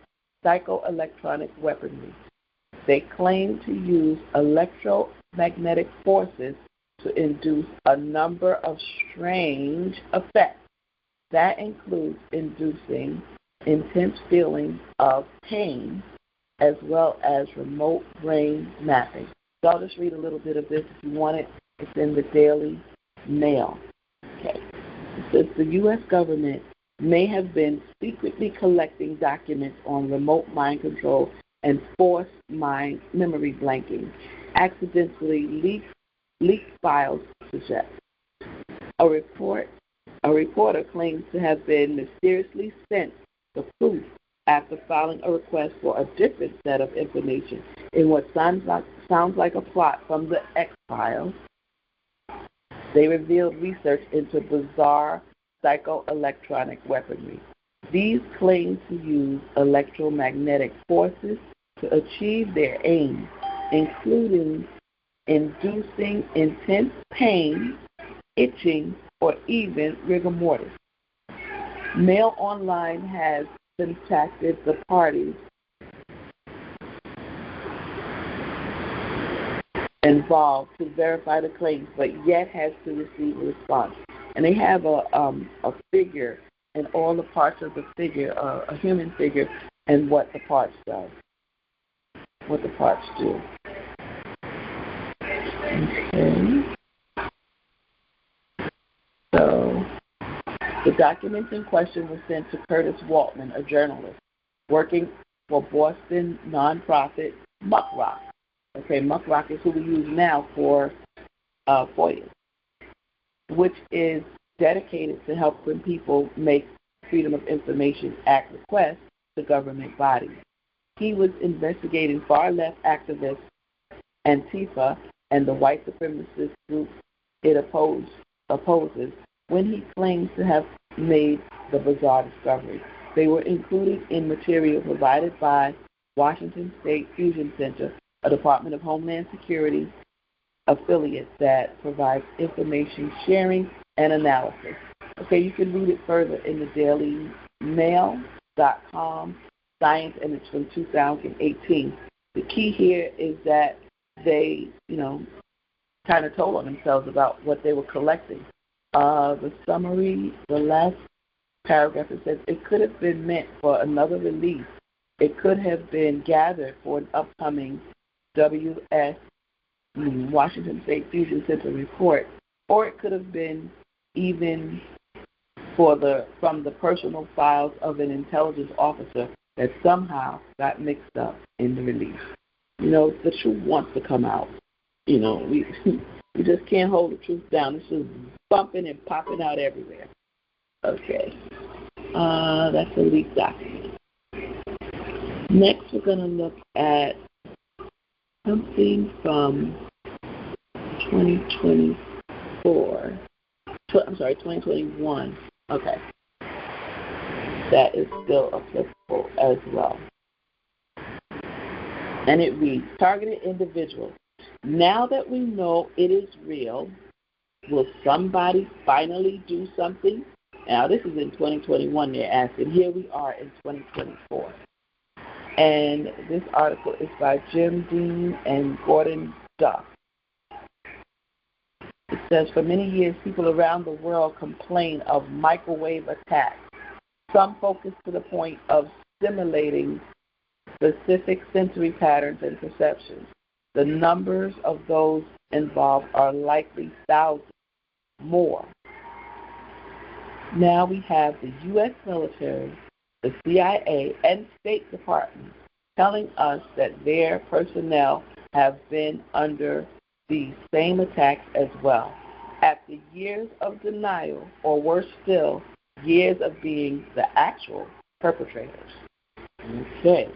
psychoelectronic weaponry. They claim to use electromagnetic forces to induce a number of strange effects. That includes inducing intense feelings of pain as well as remote brain mapping. So I'll just read a little bit of this if you want it. It's in the Daily Mail. Okay. It says the U.S. government may have been secretly collecting documents on remote mind control and forced memory blanking. Accidentally leaked files suggest. A reporter claims to have been mysteriously sent the proof after filing a request for a different set of information in what sounds like a plot from the X-Files. They revealed research into bizarre psychoelectronic weaponry. These claim to use electromagnetic forces to achieve their aim, including inducing intense pain, itching, or even rigor mortis. Mail Online has contacted the parties involved to verify the claims, but yet has to receive a response. And they have a figure and all the parts of the figure, a human figure, and what the parts do. What the parts do. Okay. So the documents in question were sent to Curtis Waltman, a journalist working for Boston nonprofit Muckrock. Okay, Muckrock is who we use now for FOIA, which is dedicated to helping people make Freedom of Information Act requests to government bodies. He was investigating far-left activists, Antifa, and the white supremacist group it opposes when he claims to have made the bizarre discovery. They were included in material provided by Washington State Fusion Center, a Department of Homeland Security affiliate that provides information sharing and analysis. Okay, you can read it further in the dailymail.com science, and it's from 2018. The key here is that they, kind of told on themselves about what they were collecting. The summary, the last paragraph, it says, it could have been meant for another release. It could have been gathered for an upcoming Washington State Fusion Center report, or it could have been even from the personal files of an intelligence officer that somehow got mixed up in the release. The truth wants to come out. We just can't hold the truth down. It's just bumping and popping out everywhere. Okay. That's a leaked document. Next, we're going to look at something from 2021. Okay. That is still applicable as well. And it reads, targeted individuals. Now that we know it is real, will somebody finally do something? Now, this is in 2021, they're asking. Here we are in 2024. And this article is by Jim Dean and Gordon Duff. It says, for many years, people around the world complain of microwave attacks, some focus to the point of stimulating specific sensory patterns and perceptions. The numbers of those involved are likely thousands more. Now we have the U.S. military, the CIA, and State Department telling us that their personnel have been under these same attacks as well. After years of denial, or worse still, years of being the actual perpetrators. Okay.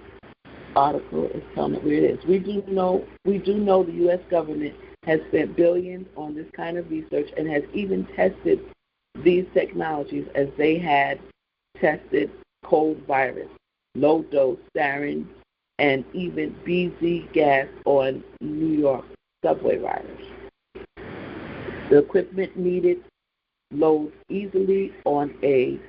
Article is telling us where it is. We do know the U.S. government has spent billions on this kind of research and has even tested these technologies as they had tested cold virus, low-dose sarin, and even BZ gas on New York subway riders. The equipment needed loads easily on a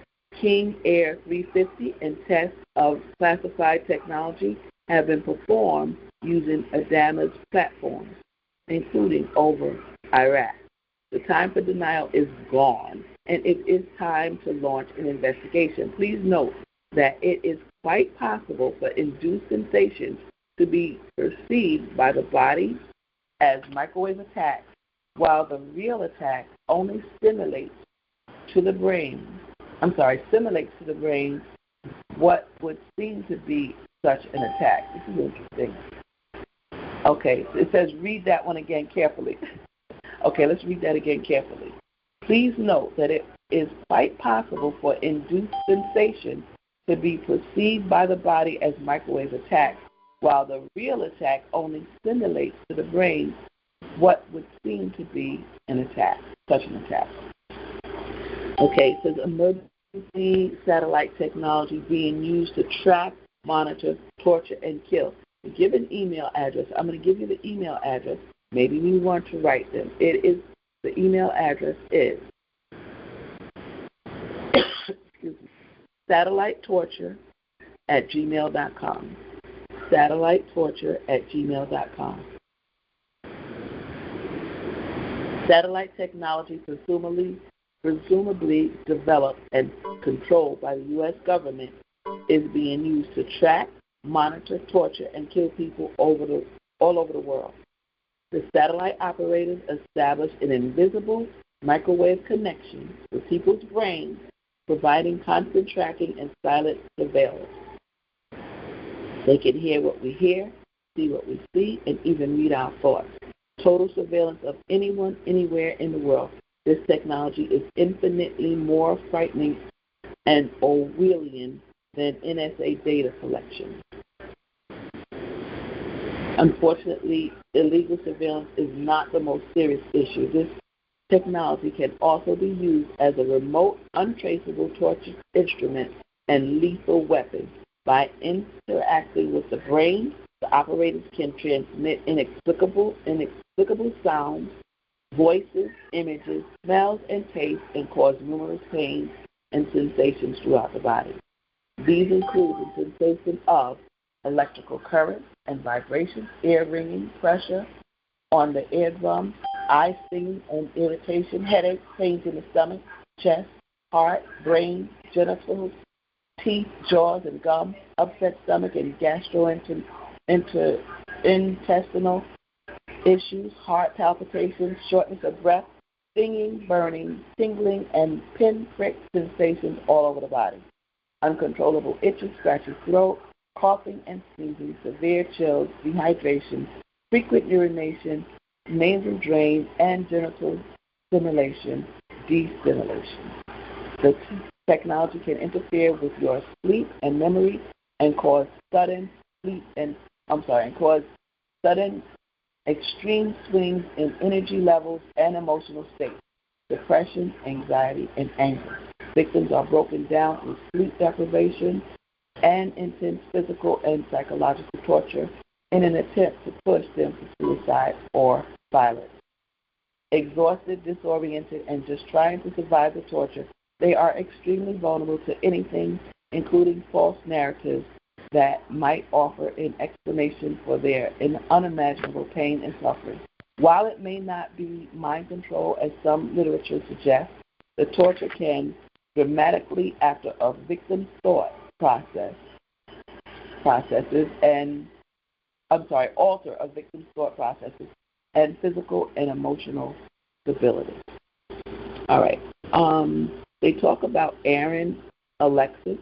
King Air 350, and tests of classified technology have been performed using Adama's platforms, including over Iraq. The time for denial is gone, and it is time to launch an investigation. Please note that it is quite possible for induced sensations to be perceived by the body as microwave attacks, while the real attack only stimulates to the brain what would seem to be such an attack. This is interesting. Okay, it says read that one again carefully. Okay, let's read that again carefully. Please note that it is quite possible for induced sensation to be perceived by the body as microwave attacks, while the real attack only stimulates to the brain what would seem to be an attack, such an attack. Okay, it says emergency satellite technology being used to track, monitor, torture, and kill. Give an email address. I'm going to give you the email address. Maybe we want to write them. The email address is satellitetorture@gmail.com. Satellitetorture@gmail.com. Satellite technology presumably developed and controlled by the U.S. government is being used to track, monitor, torture, and kill people all over the world. The satellite operators establish an invisible microwave connection with people's brains, providing constant tracking and silent surveillance. They can hear what we hear, see what we see, and even read our thoughts. Total surveillance of anyone, anywhere in the world. This technology is infinitely more frightening and Orwellian than NSA data collection. Unfortunately, illegal surveillance is not the most serious issue. This technology can also be used as a remote, untraceable torture instrument and lethal weapon. By interacting with the brain, the operators can transmit inexplicable sounds, voices, images, smells, and tastes, and cause numerous pains and sensations throughout the body. These include the sensation of electrical current and vibrations, ear ringing, pressure on the eardrum, eye stinging and irritation, headaches, pains in the stomach, chest, heart, brain, genitals, teeth, jaws, and gums, upset stomach and gastrointestinal issues, heart palpitations, shortness of breath, stinging, burning, tingling, and pinprick sensations all over the body, uncontrollable itching, scratchy throat, coughing and sneezing, severe chills, dehydration, frequent urination, nasal drain, and genital destimulation. The technology can interfere with your sleep and memory and cause sudden extreme swings in energy levels and emotional states, depression, anxiety, and anger. Victims are broken down through sleep deprivation and intense physical and psychological torture in an attempt to push them to suicide or violence. Exhausted, disoriented, and just trying to survive the torture, they are extremely vulnerable to anything, including false narratives that might offer an explanation for their unimaginable pain and suffering. While it may not be mind control, as some literature suggests, the torture can dramatically alter a victim's thought processes and physical and emotional stability. All right. They talk about Aaron Alexis.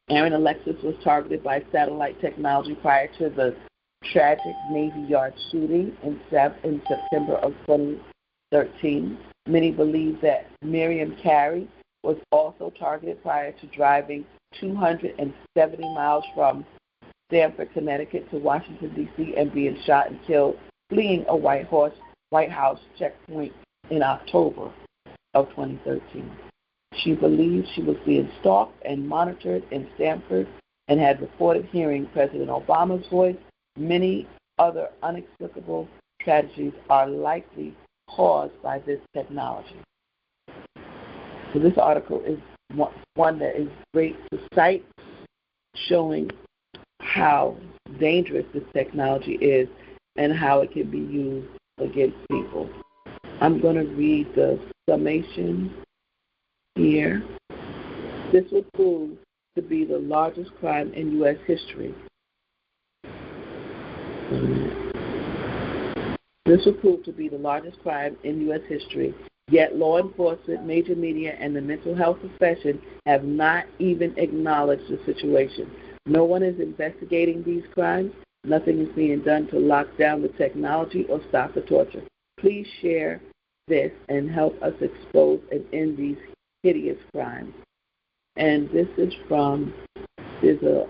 Aaron Alexis was targeted by satellite technology prior to the tragic Navy Yard shooting in September of 2013. Many believe that Miriam Carey was also targeted prior to driving 270 miles from Stamford, Connecticut to Washington, D.C. and being shot and killed fleeing a White House checkpoint in October of 2013. She believed she was being stalked and monitored in Stamford and had reported hearing President Obama's voice. Many other inexplicable tragedies are likely caused by this technology. So this article is one that is great to cite, showing how dangerous this technology is and how it can be used against people. I'm going to read the summation here. This will prove to be the largest crime in U.S. history. This will prove to be the largest crime in U.S. history, yet law enforcement, major media, and the mental health profession have not even acknowledged the situation. No one is investigating these crimes. Nothing is being done to lock down the technology or stop the torture. Please share this and help us expose and end these hideous crimes. And this is from, there's a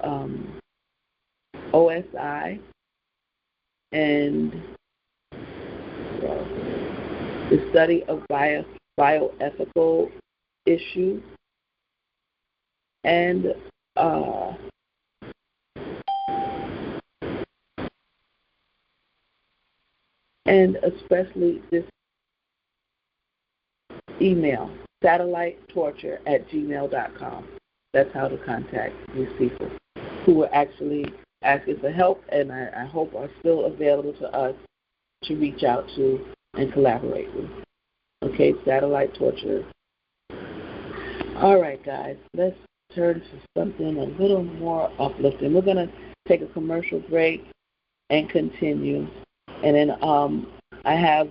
OSI and the study of bioethical issues and especially this email, satellitetorture@gmail.com. That's how to contact these people who are actually asking for help, and I hope are still available to us to reach out to and collaborate with. Okay, satellite torture. All right, guys, let's turn to something a little more uplifting. We're going to take a commercial break and continue. And then I have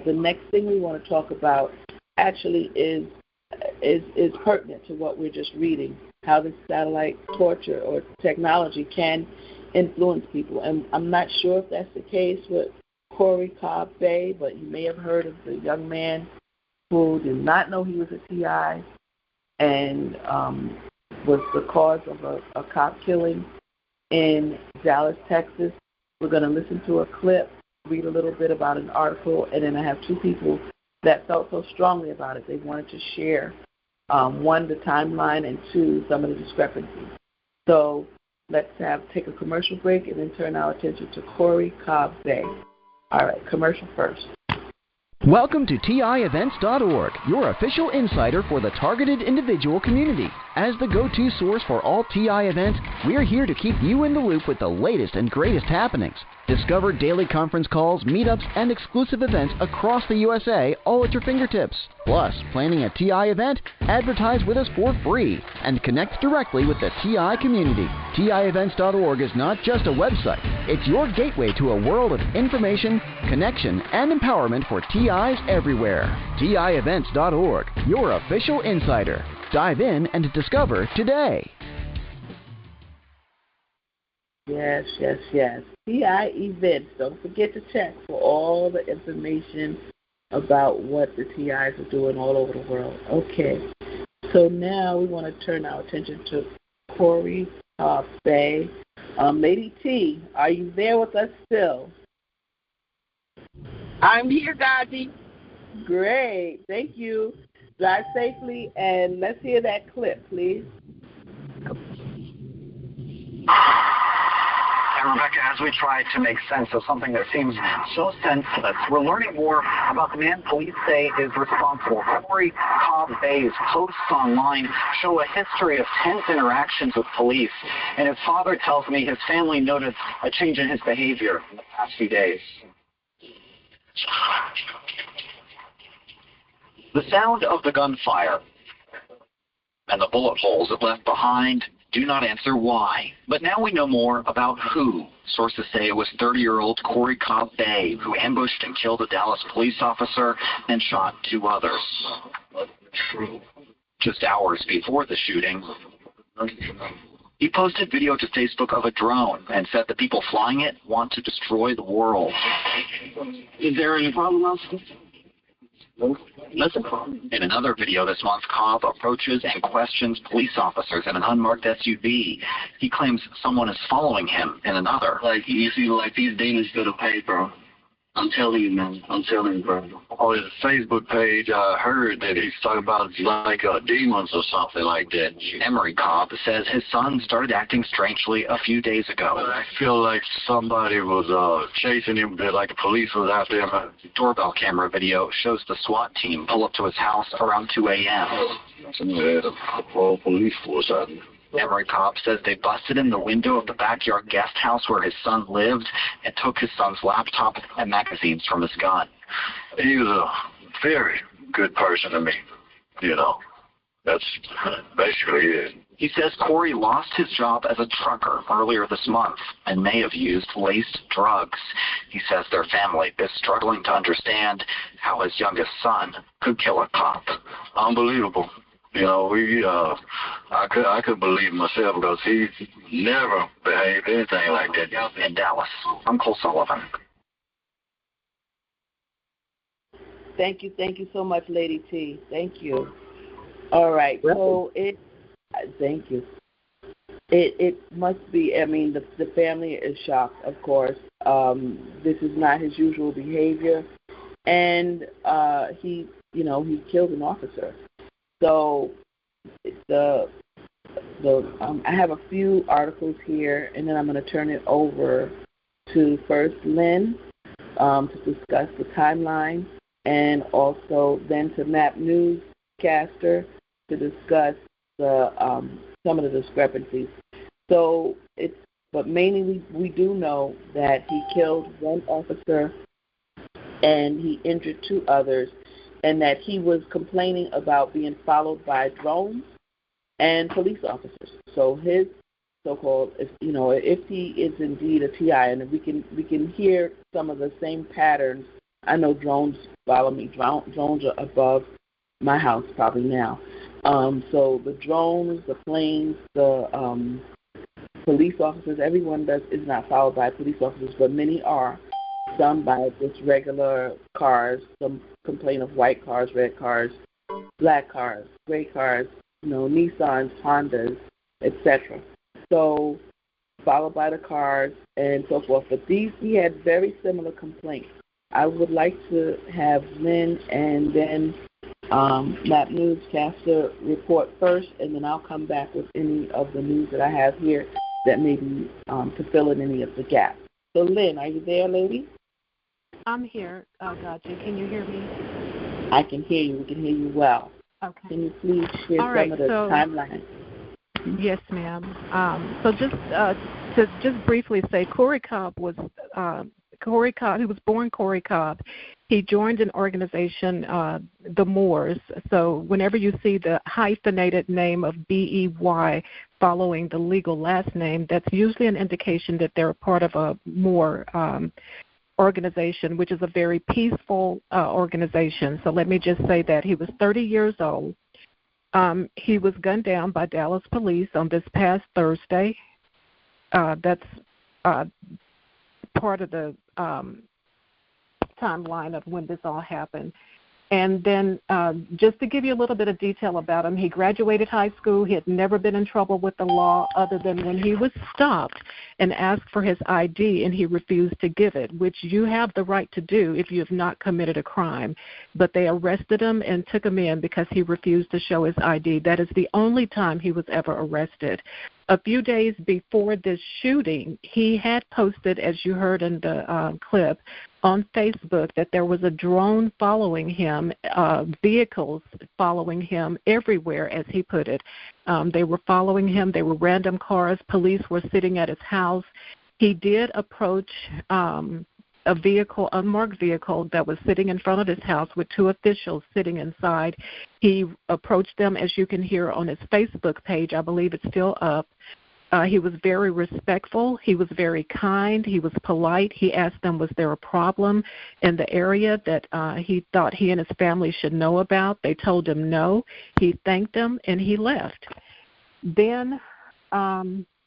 the next thing we want to talk about actually is pertinent to what we're just reading, how this satellite torture or technology can influence people. And I'm not sure if that's the case with Corey Cobb Bay, but you may have heard of the young man who did not know he was a TI and was the cause of a cop killing in Dallas, Texas. We're going to listen to a clip, read a little bit about an article, and then I have two people that felt so strongly about it. They wanted to share, one, the timeline, and two, some of the discrepancies. So let's take a commercial break and then turn our attention to Corey Cobb Bay. All right, commercial first. Welcome to TIEvents.org, your official insider for the targeted individual community. As the go-to source for all TI events, we're here to keep you in the loop with the latest and greatest happenings. Discover daily conference calls, meetups, and exclusive events across the USA, all at your fingertips. Plus, planning a TI event? Advertise with us for free and connect directly with the TI community. TIEvents.org is not just a website. It's your gateway to a world of information, connection, and empowerment for TIs everywhere. TIEvents.org, your official insider. Dive in and discover today. Yes. TI events. Don't forget to check for all the information about what the TIs are doing all over the world. Okay. So now we want to turn our attention to Corey Bay. Lady T, are you there with us still? I'm here, GoGi. Great. Thank you. Drive safely, and let's hear that clip, please. And Rebecca, as we try to make sense of something that seems so senseless, we're learning more about the man police say is responsible. Corey Cobb Bay's posts online show a history of tense interactions with police, and his father tells me his family noticed a change in his behavior in the past few days. The sound of the gunfire and the bullet holes it left behind do not answer why. But now we know more about who. Sources say it was 30-year-old Corey Cobb Bay who ambushed and killed a Dallas police officer and shot 2 others. Just hours before the shooting, he posted video to Facebook of a drone and said the people flying it want to destroy the world. Is there any problem else? Listen. In another video this month, Cobb approaches and questions police officers in an unmarked SUV. He claims someone is following him in another. Like, you see, like, these demons go to pay, bro. I'm telling you, man. I'm telling you, bro. On his Facebook page, I heard that he's talking about like demons or something like that. Emery Cobb says his son started acting strangely a few days ago. I feel like somebody was chasing him, like the police was out there. Doorbell camera video shows the SWAT team pull up to his house around 2 a.m. Somebody had a whole police force out there. Emery Cobb says they busted in the window of the backyard guest house where his son lived and took his son's laptop and magazines from his gun. He was a very good person to me, you know. That's basically it. He says Corey lost his job as a trucker earlier this month and may have used laced drugs. He says their family is struggling to understand how his youngest son could kill a cop. Unbelievable. You know, I could believe myself because he never behaved anything like that. In Dallas, I'm Cole Sullivan. Thank you so much, Lady T. Thank you. All right, so thank you. It must be, I mean, the family is shocked, of course. This is not his usual behavior. And he killed an officer. So I have a few articles here, and then I'm going to turn it over to first Lynn to discuss the timeline, and also then to Map Newscaster to discuss the some of the discrepancies. So but mainly we do know that he killed 1 officer and he injured 2 others, and that he was complaining about being followed by drones and police officers. So his so-called, if he is indeed a TI, and we can hear some of the same patterns. I know drones follow me. Drones are above my house probably now. So the drones, the planes, the police officers, everyone is not followed by police officers, but many are. Some by just regular cars. Some complain of white cars, red cars, black cars, gray cars, Nissans, Hondas, etc. So followed by the cars and so forth. But he had very similar complaints. I would like to have Lynn and then Map Newscaster report first, and then I'll come back with any of the news that I have here that may be to fill in any of the gaps. So Lynn, are you there, lady? I'm here, GoGi. Can you hear me? I can hear you. We can hear you well. Okay. Can you please share some of the timeline? Yes, ma'am. So to just briefly say, Corey Cobb. He was born Corey Cobb. He joined an organization, the Moors. So whenever you see the hyphenated name of B-E-Y following the legal last name, that's usually an indication that they're a part of a Moor organization, which is a very peaceful organization. So let me just say that he was 30 years old. He was gunned down by Dallas police on this past Thursday. That's part of the timeline of when this all happened. And then just to give you a little bit of detail about him, he graduated high school. He had never been in trouble with the law other than when he was stopped and asked for his ID, and he refused to give it, which you have the right to do if you have not committed a crime. But they arrested him and took him in because he refused to show his ID. That is the only time he was ever arrested. A few days before this shooting, he had posted, as you heard in the clip, on Facebook that there was a drone following him, vehicles following him everywhere, as he put it. They were following him. They were random cars. Police were sitting at his house. He did approach a vehicle, unmarked vehicle, that was sitting in front of his house with two officials sitting inside. He approached them, as you can hear on his Facebook page. I believe it's still up. He was very respectful. He was very kind. He was polite. He asked them, was there a problem in the area that he thought he and his family should know about? They told him no. He thanked them, and he left. Then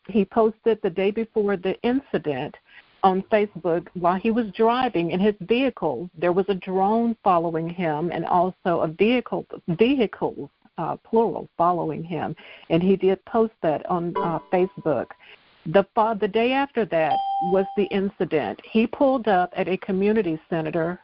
he posted the day before the incident on Facebook, while he was driving in his vehicle, there was a drone following him and also a vehicles, plural, following him. And he did post that on Facebook. The day after that was the incident. He pulled up at a community center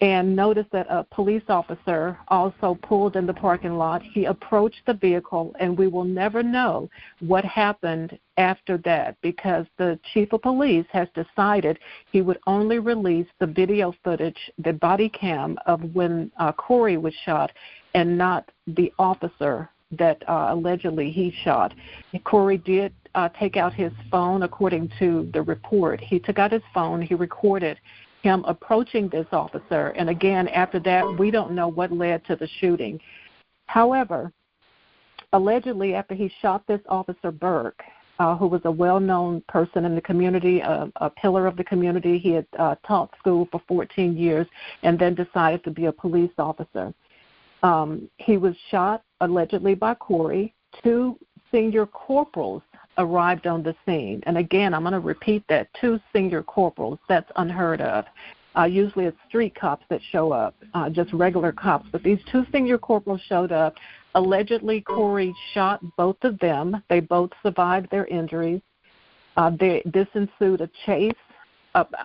and noticed that a police officer also pulled in the parking lot. He approached the vehicle, and we will never know what happened after that because the chief of police has decided he would only release the video footage, the body cam of when Corey was shot, and not the officer that allegedly he shot. Corey did take out his phone, according to the report. He took out his phone. He recorded him approaching this officer, and again, after that, we don't know what led to the shooting. However, allegedly, after he shot this officer Burke, who was a well-known person in the community, a pillar of the community, he had taught school for 14 years and then decided to be a police officer. He was shot, allegedly, by Corey. Two senior corporals arrived on the scene. And again, I'm going to repeat that, 2 senior corporals. That's unheard of. Usually it's street cops that show up, just regular cops. But these 2 senior corporals showed up. Allegedly, Corey shot both of them. They both survived their injuries. This ensued a chase.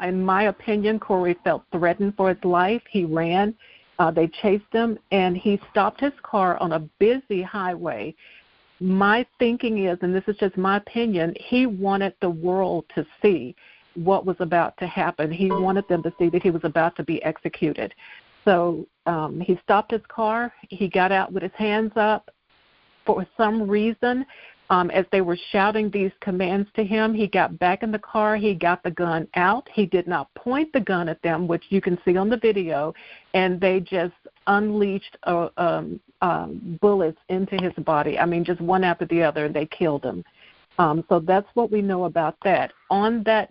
In my opinion, Corey felt threatened for his life. He ran. They chased him, and he stopped his car on a busy highway. My thinking is, and this is just my opinion, he wanted the world to see what was about to happen. He wanted them to see that he was about to be executed. So he stopped his car. He got out with his hands up. For some reason, as they were shouting these commands to him, he got back in the car. He got the gun out. He did not point the gun at them, which you can see on the video, and they just unleashed bullets into his body. I mean, just one after the other, and they killed him. So that's what we know about that. On that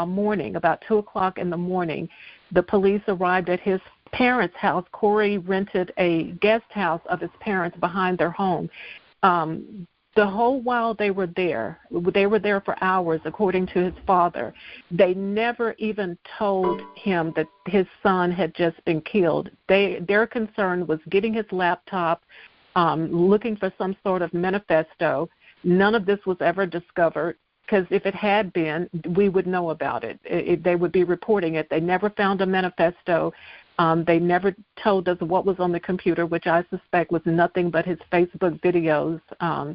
morning, about 2 o'clock in the morning, the police arrived at his parents' house. Corey rented a guest house of his parents behind their home. The whole while they were there for hours, according to his father. They never even told him that his son had just been killed. Their concern was getting his laptop, looking for some sort of manifesto. None of this was ever discovered, because if it had been, we would know about it. They would be reporting it. They never found a manifesto. They never told us what was on the computer, which I suspect was nothing but his Facebook videos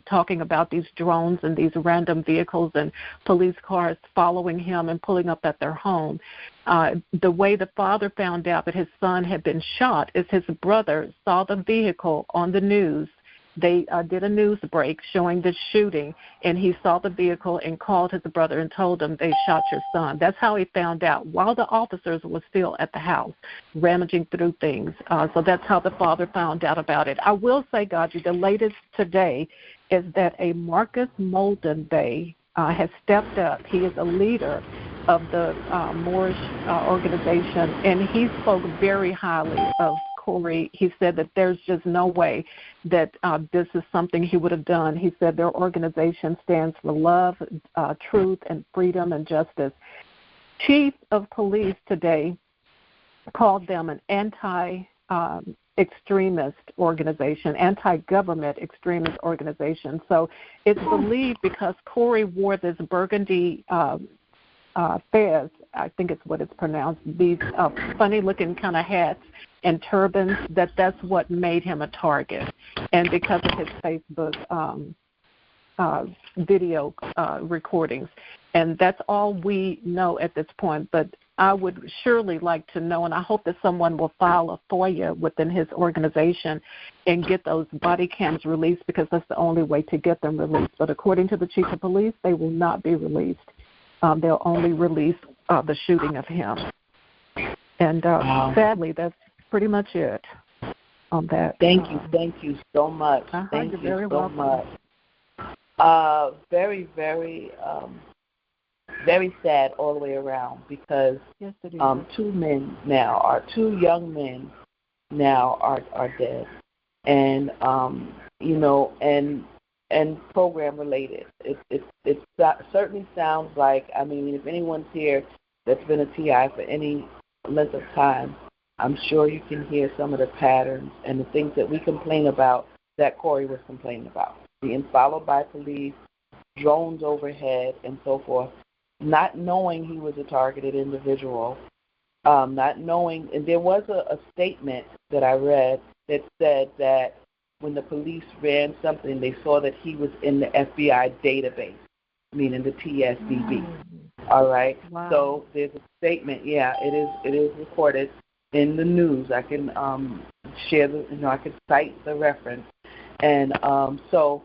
talking about these drones and these random vehicles and police cars following him and pulling up at their home. The way the father found out that his son had been shot is his brother saw the vehicle on the news. They did a news break showing the shooting, and he saw the vehicle and called his brother and told him they shot your son. That's how he found out, while the officers were still at the house, rummaging through things. So that's how the father found out about it. I will say, GoGi, the latest today is that a Marcus Molden Bay has stepped up. He is a leader of the Moorish organization, and he spoke very highly of Corey. He said that there's just no way that this is something he would have done. He said their organization stands for love, truth, and freedom and justice. Chief of police today called them an anti-extremist organization, anti-government extremist organization. So it's believed because Corey wore this burgundy fez, I think it's what it's pronounced, these funny-looking kind of hats and turbans, that's what made him a target. And because of his Facebook video recordings. And that's all we know at this point. But I would surely like to know, and I hope that someone will file a FOIA within his organization and get those body cams released, because that's the only way to get them released. But according to the chief of police, they will not be released. They'll only release the shooting of him. And sadly, that's pretty much it on that. Thank you so much. Thank you so much. Very, very, very sad all the way around, because two young men now are dead, and and program related. It certainly sounds like, I mean, if anyone's here that's been a TI for any length of time, I'm sure you can hear some of the patterns and the things that we complain about that Corey was complaining about. Being followed by police, drones overhead, and so forth, not knowing he was a targeted individual, not knowing, and there was a statement that I read that said that when the police ran something, they saw that he was in the FBI database, meaning the TSDB. All right? Wow. So there's a statement, it is recorded in the news. I can share I can cite the reference. And so,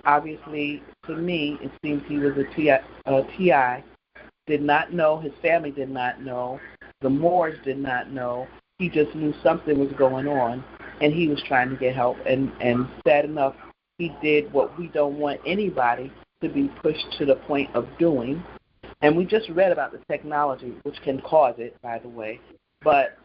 obviously, to me, it seems he was a TI, did not know, his family did not know, the Moors did not know. He just knew something was going on, and he was trying to get help. And sad enough, he did what we don't want anybody to be pushed to the point of doing. And we just read about the technology, which can cause it, by the way. But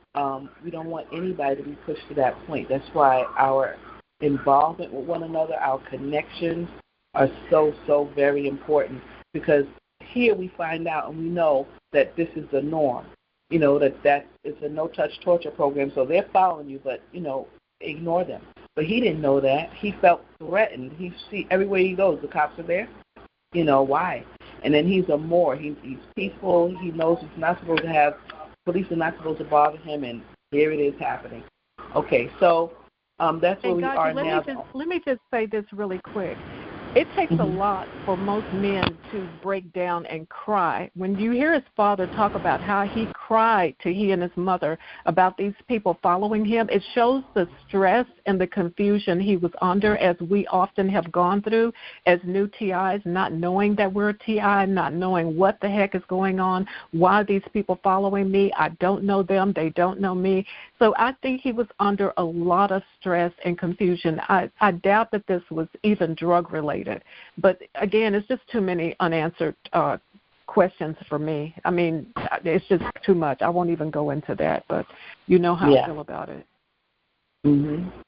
we don't want anybody to be pushed to that point. That's why our involvement with one another, our connections are so, so very important, because here we find out and we know that this is the norm. That it's a no-touch torture program, so they're following you, but, ignore them. But he didn't know that. He felt threatened. He see everywhere he goes, the cops are there. Why? And then he's a Moor. He's peaceful. He knows he's not supposed to have, police are not supposed to bother him, and here it is happening. Okay, so that's where we are now. Let me just say this really quick. It takes a lot for most men to break down and cry. When you hear his father talk about how he cried to he and his mother about these people following him, it shows the stress and the confusion he was under, as we often have gone through as new TIs, not knowing that we're a TI, not knowing what the heck is going on, why are these people following me, I don't know them, they don't know me. So I think he was under a lot of stress and confusion. I doubt that this was even drug-related. But, again, it's just too many unanswered questions for me. I mean, it's just too much. I won't even go into that, but you know how I feel about it.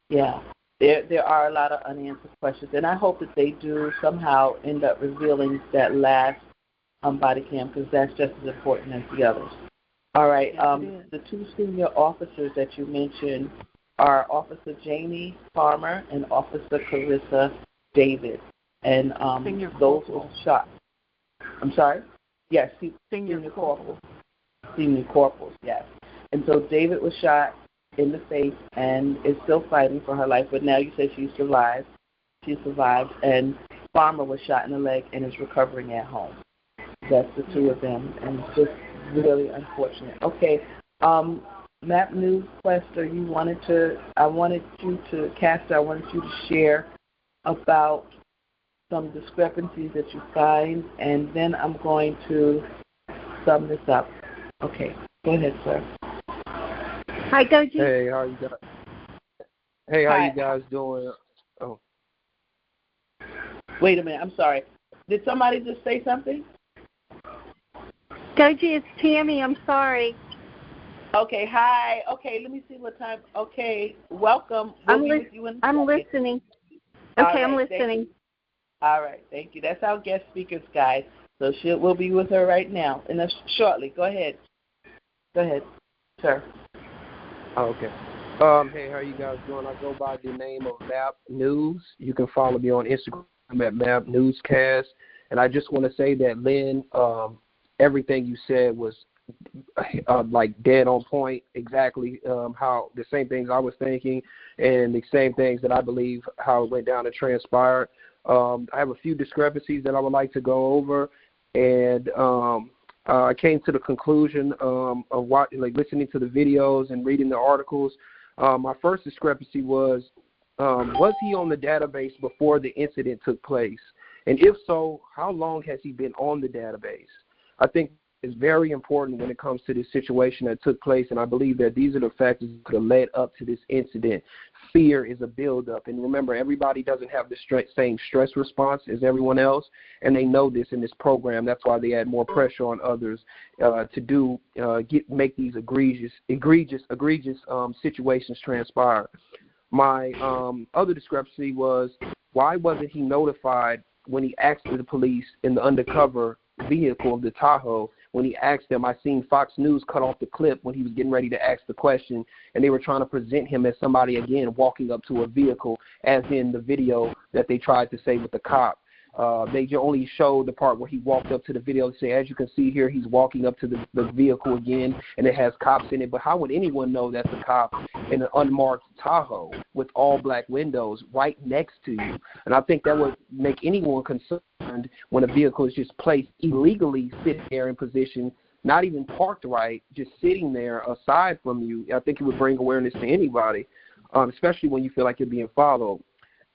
Yeah. There are a lot of unanswered questions, and I hope that they do somehow end up revealing that last body cam, because that's just as important as the others. All right. The two senior officers that you mentioned are Officer Jamie Farmer and Officer Carissa Davis. And those were shot. I'm sorry? Yes, senior corporals. Senior corporals, yes. And so David was shot in the face and is still fighting for her life, but now you say she survived. She survived, and Farmer was shot in the leg and is recovering at home. That's the two of them, and it's just really unfortunate. Okay, Map News Quester, I wanted you to share about some discrepancies that you find, and then I'm going to sum this up. Okay, go ahead, sir. Hi, GoGi. Hey, how you guys? Hey, how you guys doing? Oh. Wait a minute, I'm sorry. Did somebody just say something? GoGi, it's Tammy. I'm sorry. Okay, hi. Okay, let me see what time. Okay, welcome. I'm listening. Okay, I'm listening. All right, thank you. That's our guest speakers, guys. So we'll be with her right now, and shortly. Go ahead. Go ahead, sir. Okay. Hey, how you guys doing? I go by the name of Map News. You can follow me on Instagram at Map Newscast. And I just want to say that, Lynn, everything you said was like dead on point, exactly how the same things I was thinking and the same things that I believe how it went down and transpired. I have a few discrepancies that I would like to go over, and I came to the conclusion of listening to the videos and reading the articles. My first discrepancy was he on the database before the incident took place? And if so, how long has he been on the database? I think it's very important when it comes to this situation that took place, and I believe that these are the factors that could have led up to this incident. Fear is a buildup, and remember, everybody doesn't have the same stress response as everyone else, and they know this in this program. That's why they add more pressure on others to make these egregious situations transpire. My other discrepancy was, why wasn't he notified when he asked the police in the undercover vehicle of the Tahoe? When he asked them, I seen Fox News cut off the clip when he was getting ready to ask the question, and they were trying to present him as somebody, again, walking up to a vehicle, as in the video that they tried to say with the cop. They only showed the part where he walked up to the video and say, as you can see here, he's walking up to the vehicle again, and it has cops in it. But how would anyone know that's a cop in an unmarked Tahoe with all black windows right next to you? And I think that would make anyone concerned when a vehicle is just placed illegally, sitting there in position, not even parked right, just sitting there aside from you. I think it would bring awareness to anybody, especially when you feel like you're being followed.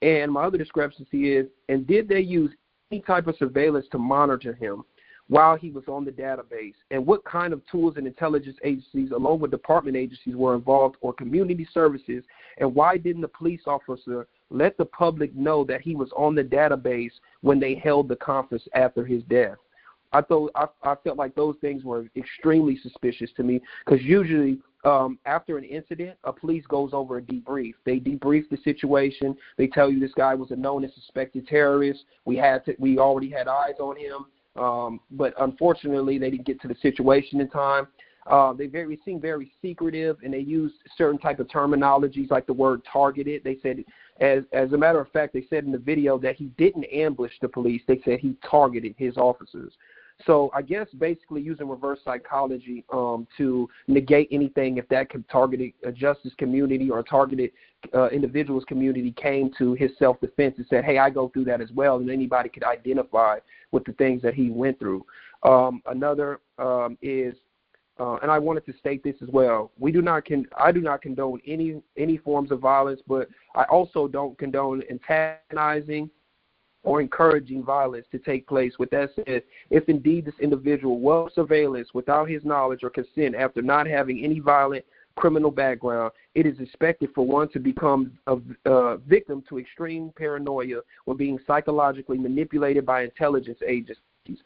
And my other discrepancy is, and did they use any type of surveillance to monitor him while he was on the database? And what kind of tools and intelligence agencies, along with department agencies, were involved, or community services? And why didn't the police officer let the public know that he was on the database when they held the conference after his death? I felt like those things were extremely suspicious to me, because usually after an incident, a police goes over a debrief. They debrief the situation. They tell you this guy was a known and suspected terrorist. We already had eyes on him, but unfortunately they didn't get to the situation in time. They seem very secretive, and they use certain type of terminologies like the word targeted. They said, as a matter of fact, they said in the video that he didn't ambush the police. They said he targeted his officers. So I guess basically using reverse psychology to negate anything if that targeted a justice community or a targeted individual's community came to his self-defense and said, hey, I go through that as well, and anybody could identify with the things that he went through. Another is, and I wanted to state this as well, I do not condone any forms of violence, but I also don't condone antagonizing or encouraging violence to take place. With that said, if indeed this individual was surveillance without his knowledge or consent after not having any violent criminal background, it is expected for one to become a victim to extreme paranoia when being psychologically manipulated by intelligence agencies.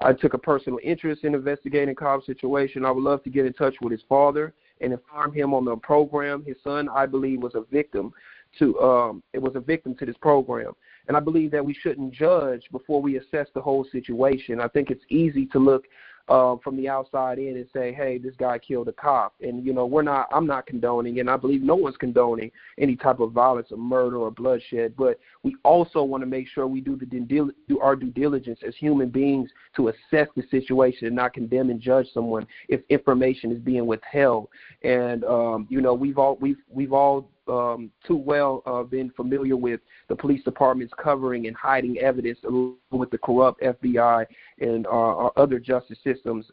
I took a personal interest in investigating Cobb's situation. I would love to get in touch with his father and inform him on the program. His son, I believe, was a victim to this program. And I believe that we shouldn't judge before we assess the whole situation. I think it's easy to look from the outside in and say, hey, this guy killed a cop. And, I'm not condoning, and I believe no one's condoning any type of violence or murder or bloodshed, but we also want to make sure we do our due diligence as human beings to assess the situation and not condemn and judge someone if information is being withheld. And, we've all too well been familiar with the police department's covering and hiding evidence with the corrupt FBI and our other justice systems.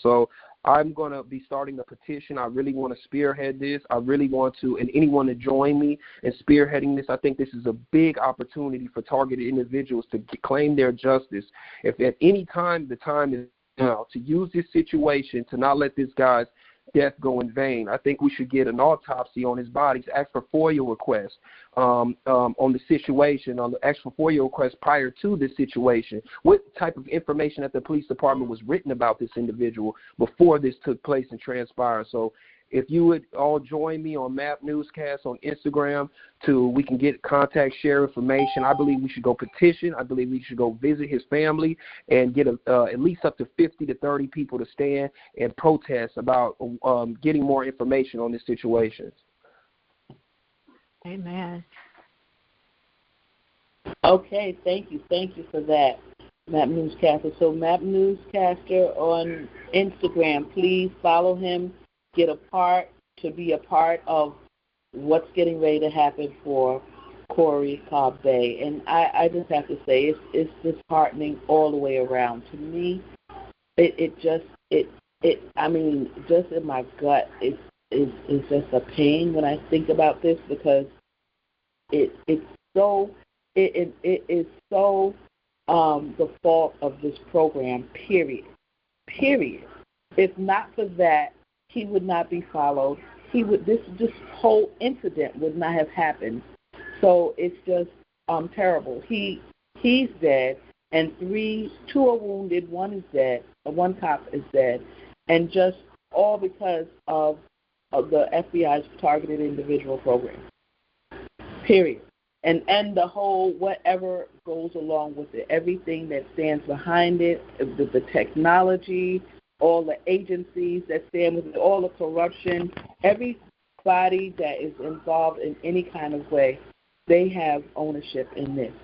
So I'm going to be starting a petition. I really want to spearhead this. I really want to, and anyone to join me in spearheading this. I think this is a big opportunity for targeted individuals to claim their justice. If at any time the time is now to use this situation to not let this guy's death go in vain. I think we should get an autopsy on his body, ask for FOIA requests on the situation, ask for FOIA requests prior to this situation. What type of information at the police department was written about this individual before this took place and transpired? So if you would all join me on MAP Newscast on Instagram we can get contact, share information. I believe we should go petition. I believe we should go visit his family and get at least up to 50 to 30 people to stand and protest about getting more information on this situation. Amen. Okay, thank you for that, MAP Newscaster. So MAP Newscaster on Instagram, please follow him. Be a part of what's getting ready to happen for Corey Cobb Bay. And I just have to say it's disheartening all the way around. To me, just in my gut, it's just a pain when I think about this, because it is so the fault of this program, period. If not for that, he would not be followed. This whole incident would not have happened. So it's just terrible. He's dead, and two are wounded. One is dead. One cop is dead, and just all because of the FBI's targeted individual program. Period. And the whole whatever goes along with it, everything that stands behind it, the technology, all the agencies that stand with it, all the corruption, everybody that is involved in any kind of way, they have ownership in this.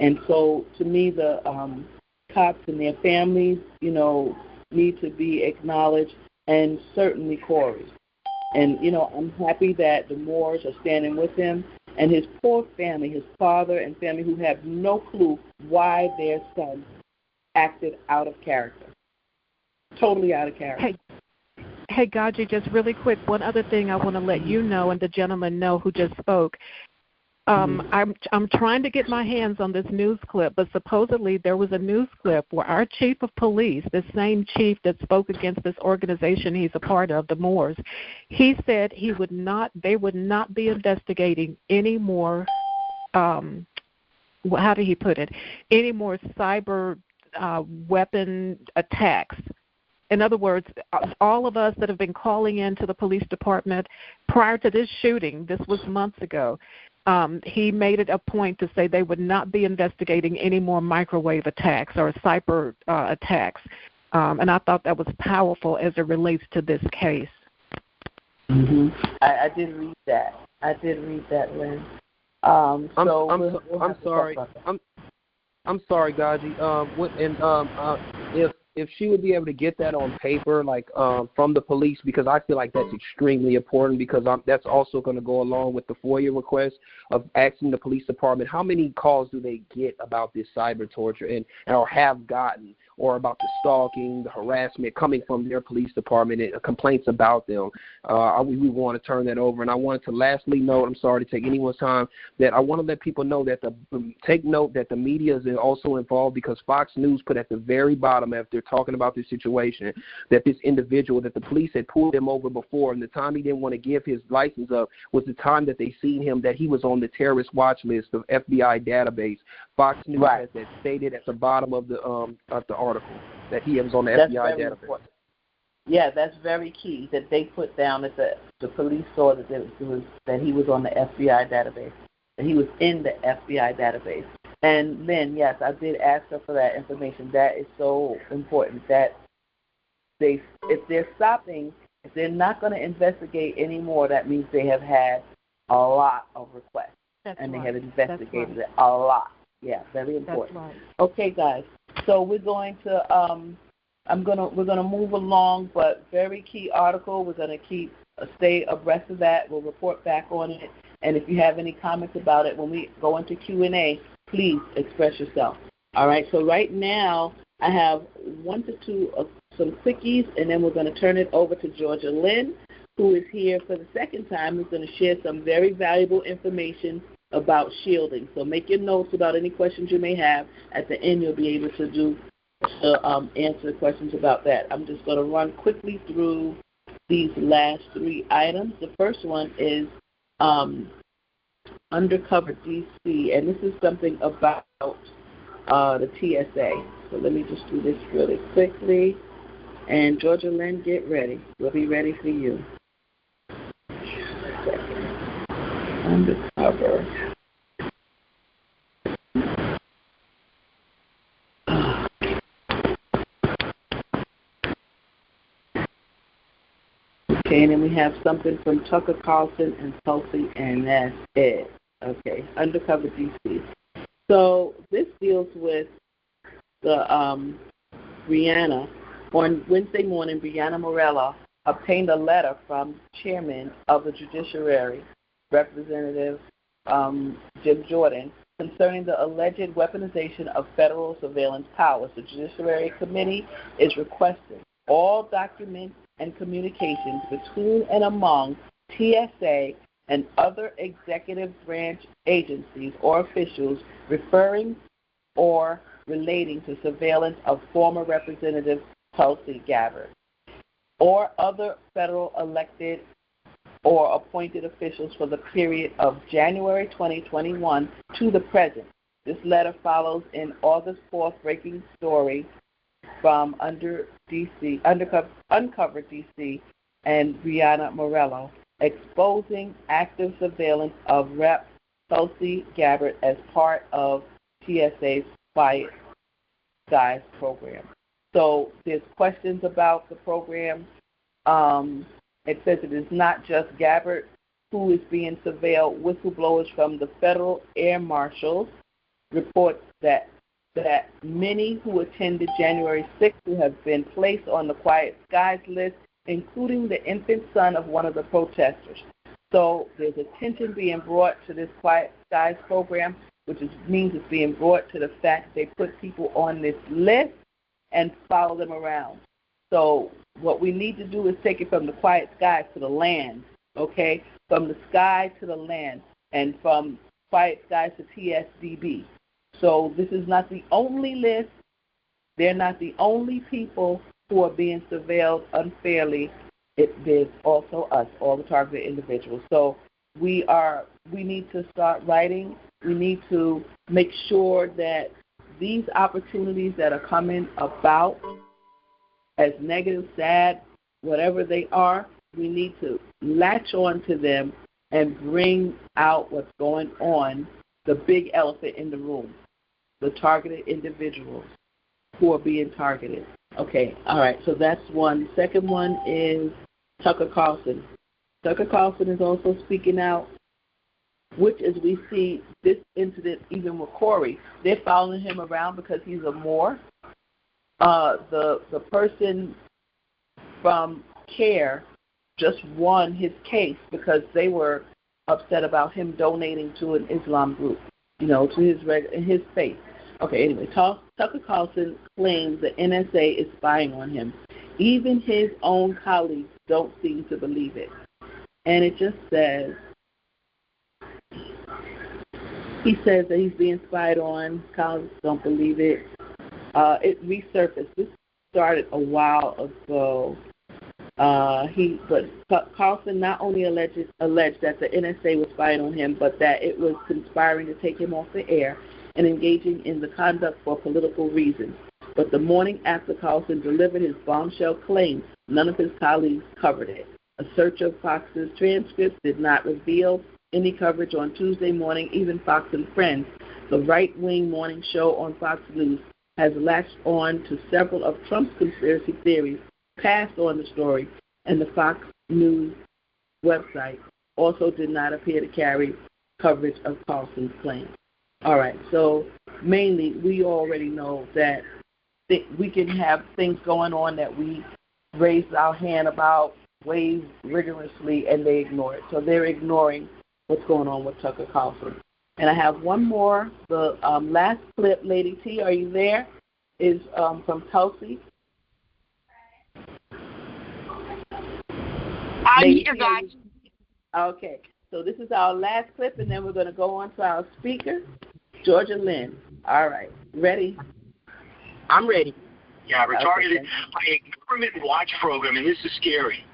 And so, to me, the cops and their families, need to be acknowledged, and certainly Corey. And, I'm happy that the Moores are standing with him, and his poor family, his father and family, who have no clue why their son acted out of character. Totally out of character. Hey, GoGi, just really quick, one other thing I want to let you know and the gentleman know who just spoke. I'm trying to get my hands on this news clip, but supposedly there was a news clip where our chief of police, the same chief that spoke against this organization he's a part of, the Moores, he said they would not be investigating any more, how did he put it, any more cyber weapon attacks. In other words, all of us that have been calling in to the police department prior to this shooting, this was months ago, he made it a point to say they would not be investigating any more microwave attacks or cyber attacks. And I thought that was powerful as it relates to this case. Mm-hmm. I did read that. Lynn. I'm sorry. I'm sorry, GoGi. If she would be able to get that on paper, like from the police, because I feel like that's extremely important, because that's also going to go along with the FOIA request of asking the police department how many calls do they get about this cyber torture or have gotten, or about the stalking, the harassment coming from their police department, and complaints about them. We want to turn that over. And I wanted to lastly note, I'm sorry to take anyone's time, that I want to let people know that take note that the media is also involved, because Fox News put at the very bottom, after talking about this situation, that this individual, that the police had pulled him over before, and the time he didn't want to give his license up was the time that they seen him, that he was on the terrorist watch list of FBI database. Fox News has that stated at the bottom of the article, that he was on the FBI database. Important. Yeah, that's very key, that they put down that the police saw that he was on the FBI database, that he was in the FBI database. And Lynn, yes, I did ask her for that information. That is so important. That if they're stopping, if they're not going to investigate anymore, that means they have had a lot of requests. That's and right. They have investigated it a lot. Yeah, very important. That's right. Okay, guys. So we're going to we're gonna move along, but very key article. We're gonna stay abreast of that. We'll report back on it. And if you have any comments about it when we go into Q&A, please express yourself. All right. So right now I have 1 to 2 of some quickies, and then we're going to turn it over to Georgia Lynn, who is here for the second time, who's going to share some very valuable information about shielding. So make your notes about any questions you may have. At the end, you'll be able to answer questions about that. I'm just going to run quickly through these last 3 items. The first one is Undercover DC, and this is something about the TSA. So let me just do this really quickly. And Georgia Lynn, get ready. We'll be ready for you. Undercover. Okay, and then we have something from Tucker Carlson and Tulsi, and that's it. Okay, Undercover DC. So this deals with the Brianna. On Wednesday morning, Brianna Morella obtained a letter from Chairman of the Judiciary, Representative Jim Jordan, concerning the alleged weaponization of federal surveillance powers. The Judiciary Committee is requesting all documents and communications between and among TSA and other executive branch agencies or officials referring or relating to surveillance of former Representative Tulsi Gabbard or other federal elected or appointed officials for the period of January 2021 to the present. This letter follows an August 4th breaking story from Uncover DC and Brianna Morello, exposing active surveillance of Rep. Tulsi Gabbard as part of TSA's Quiet Skies program. So there's questions about the program. It says it is not just Gabbard who is being surveilled. Whistleblowers from the federal air marshals report that many who attended January 6th who have been placed on the Quiet Skies list, including the infant son of one of the protesters. So there's attention being brought to this Quiet Skies program, which means it's being brought to the fact they put people on this list and follow them around. So what we need to do is take it from the quiet skies to the land, okay? From the sky to the land, and from quiet skies to TSDB. So this is not the only list. They're not the only people who are being surveilled unfairly. There's also us, all the targeted individuals. So we need to start writing. We need to make sure that these opportunities that are coming about, as negative, sad, whatever they are, we need to latch on to them and bring out what's going on, the big elephant in the room, the targeted individuals who are being targeted. Okay, all right, so that's one. Second one is Tucker Carlson. Tucker Carlson is also speaking out, which as we see this incident even with Corey, they're following him around because he's a Moor. The person from CARE just won his case because they were upset about him donating to an Islam group, to his faith. Okay, anyway, Tucker Carlson claims the NSA is spying on him. Even his own colleagues don't seem to believe it. And it just says, he says that he's being spied on. Colleagues don't believe it. It resurfaced. This started a while ago. But Carlson not only alleged that the NSA was spying on him, but that it was conspiring to take him off the air and engaging in the conduct for political reasons. But the morning after Carlson delivered his bombshell claim, none of his colleagues covered it. A search of Fox's transcripts did not reveal any coverage on Tuesday morning. Even Fox and Friends, the right-wing morning show on Fox News, has latched on to several of Trump's conspiracy theories passed on the story, and the Fox News website also did not appear to carry coverage of Carlson's claim. All right, so mainly we already know that we can have things going on that we raise our hand about, wave rigorously, and they ignore it. So they're ignoring what's going on with Tucker Carlson. And I have one more. The last clip, Lady T, are you there? Is from Tulsi. I'm here, guys. Okay, so this is our last clip, and then we're going to go on to our speaker, Georgia Lynn. All right, ready? I'm ready. Yeah, we're targeted by a government watch program, and this is scary.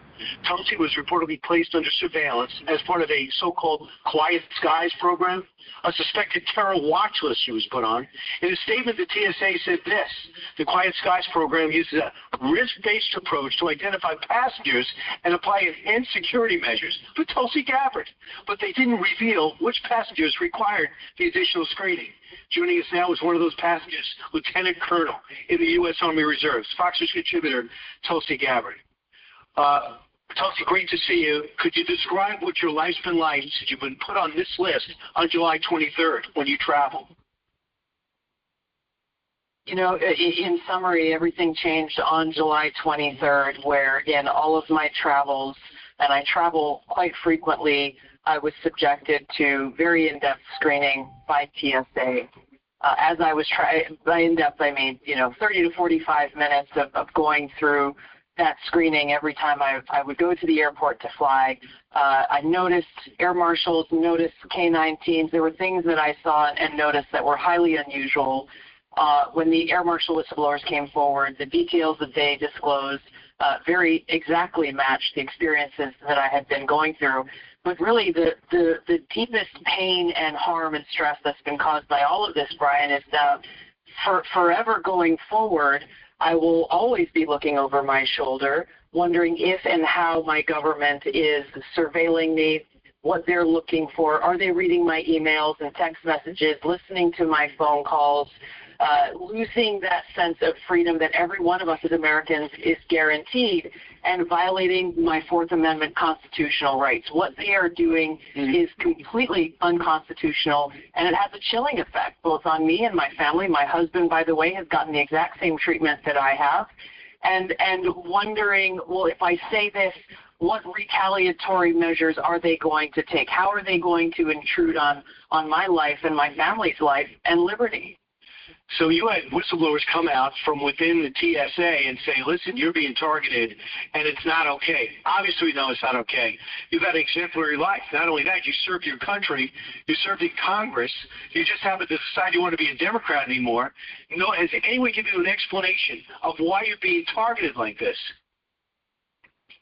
Tulsi was reportedly placed under surveillance as part of a so-called Quiet Skies program, a suspected terror watch list she was put on. In a statement, the TSA said this: the Quiet Skies program uses a risk-based approach to identify passengers and apply enhanced security measures for Tulsi Gabbard, but they didn't reveal which passengers required the additional screening. Joining us now is one of those passengers, Lieutenant Colonel in the U.S. Army Reserves, Fox News contributor Tulsi Gabbard. Tulsi, great to see you. Could you describe what your life's been like since you've been put on this list on July 23rd when you travel? You know, in summary, everything changed on July 23rd, where in all of my travels, and I travel quite frequently, I was subjected to very in-depth screening by TSA. As I was by in-depth, I mean, 30 to 45 minutes of going through that screening every time I would go to the airport to fly. I noticed air marshals, noticed K-9 teams. There were things that I saw and noticed that were highly unusual. When the air marshal whistleblowers came forward, the details that they disclosed very exactly matched the experiences that I had been going through. But really the deepest pain and harm and stress that's been caused by all of this, Brian, is that forever going forward, I will always be looking over my shoulder, wondering if and how my government is surveilling me, what they're looking for. Are they reading my emails and text messages, listening to my phone calls, losing that sense of freedom that every one of us as Americans is guaranteed, and violating my Fourth Amendment constitutional rights. What they are doing is completely unconstitutional, and it has a chilling effect both on me and my family. My husband, by the way, has gotten the exact same treatment that I have, and wondering, well, if I say this, what retaliatory measures are they going to take? How are they going to intrude on my life and my family's life and liberty? So you had whistleblowers come out from within the TSA and say, listen, you're being targeted, and it's not okay. Obviously, we know it's not okay. You've had an exemplary life. Not only that, you served your country. You served in Congress. You just happen to decide you want to be a Democrat anymore. No, has anyone given you an explanation of why you're being targeted like this?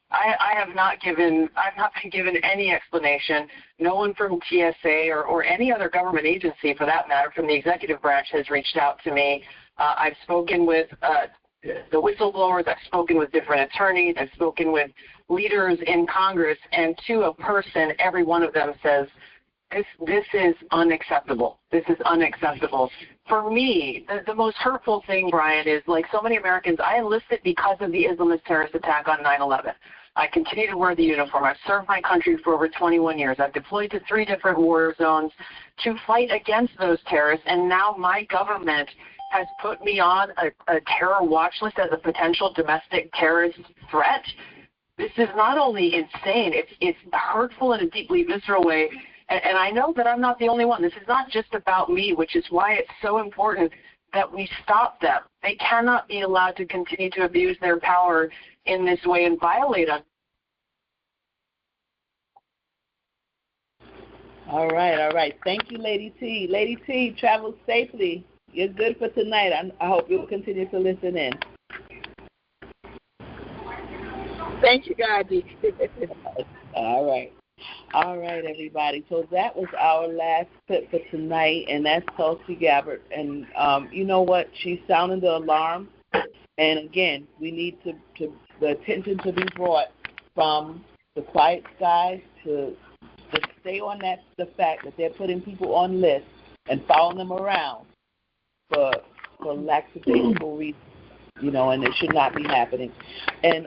I have not been given any explanation. No one from TSA or any other government agency, for that matter, from the executive branch has reached out to me. I've spoken with the whistleblowers. I've spoken with different attorneys. I've spoken with leaders in Congress, and to a person, every one of them says, this is unacceptable. This is unacceptable. For me, the most hurtful thing, Brian, is like so many Americans, I enlisted because of the Islamist terrorist attack on 9/11. I continue to wear the uniform. I've served my country for over 21 years. I've deployed to 3 different war zones to fight against those terrorists, and now my government has put me on a terror watch list as a potential domestic terrorist threat. This is not only insane, it's hurtful in a deeply visceral way. And I know that I'm not the only one. This is not just about me, which is why it's so important that we stop them. They cannot be allowed to continue to abuse their power in this way and violate us. All right. Thank you, Lady T. Lady T, travel safely. You're good for tonight. I hope you'll continue to listen in. Thank you, GoGi. All right, everybody. So that was our last clip for tonight, and that's Tulsi Gabbard. And you know what? She's sounding the alarm. And again, we need the attention to be brought from the Quiet Skies to stay on the fact that they're putting people on lists and following them around for lackadaisical reasons. and it should not be happening. And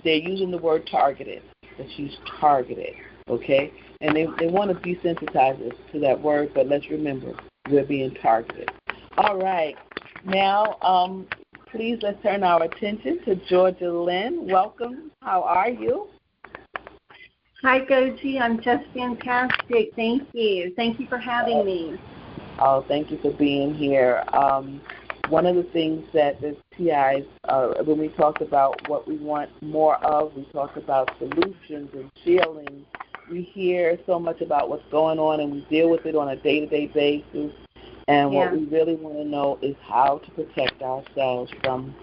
they're using the word targeted, that she's targeted, okay? And they want to desensitize us to that word, but let's remember, we're being targeted. All right. Now, please let's turn our attention to Georgia Lynn. Welcome. How are you? Hi, GoGi. I'm just fantastic. Thank you. Thank you for having me. Oh, thank you for being here. One of the things that the TIs, when we talk about what we want more of, we talk about solutions and healing. We hear so much about what's going on, and we deal with it on a day-to-day basis. And what we really want to know is how to protect ourselves from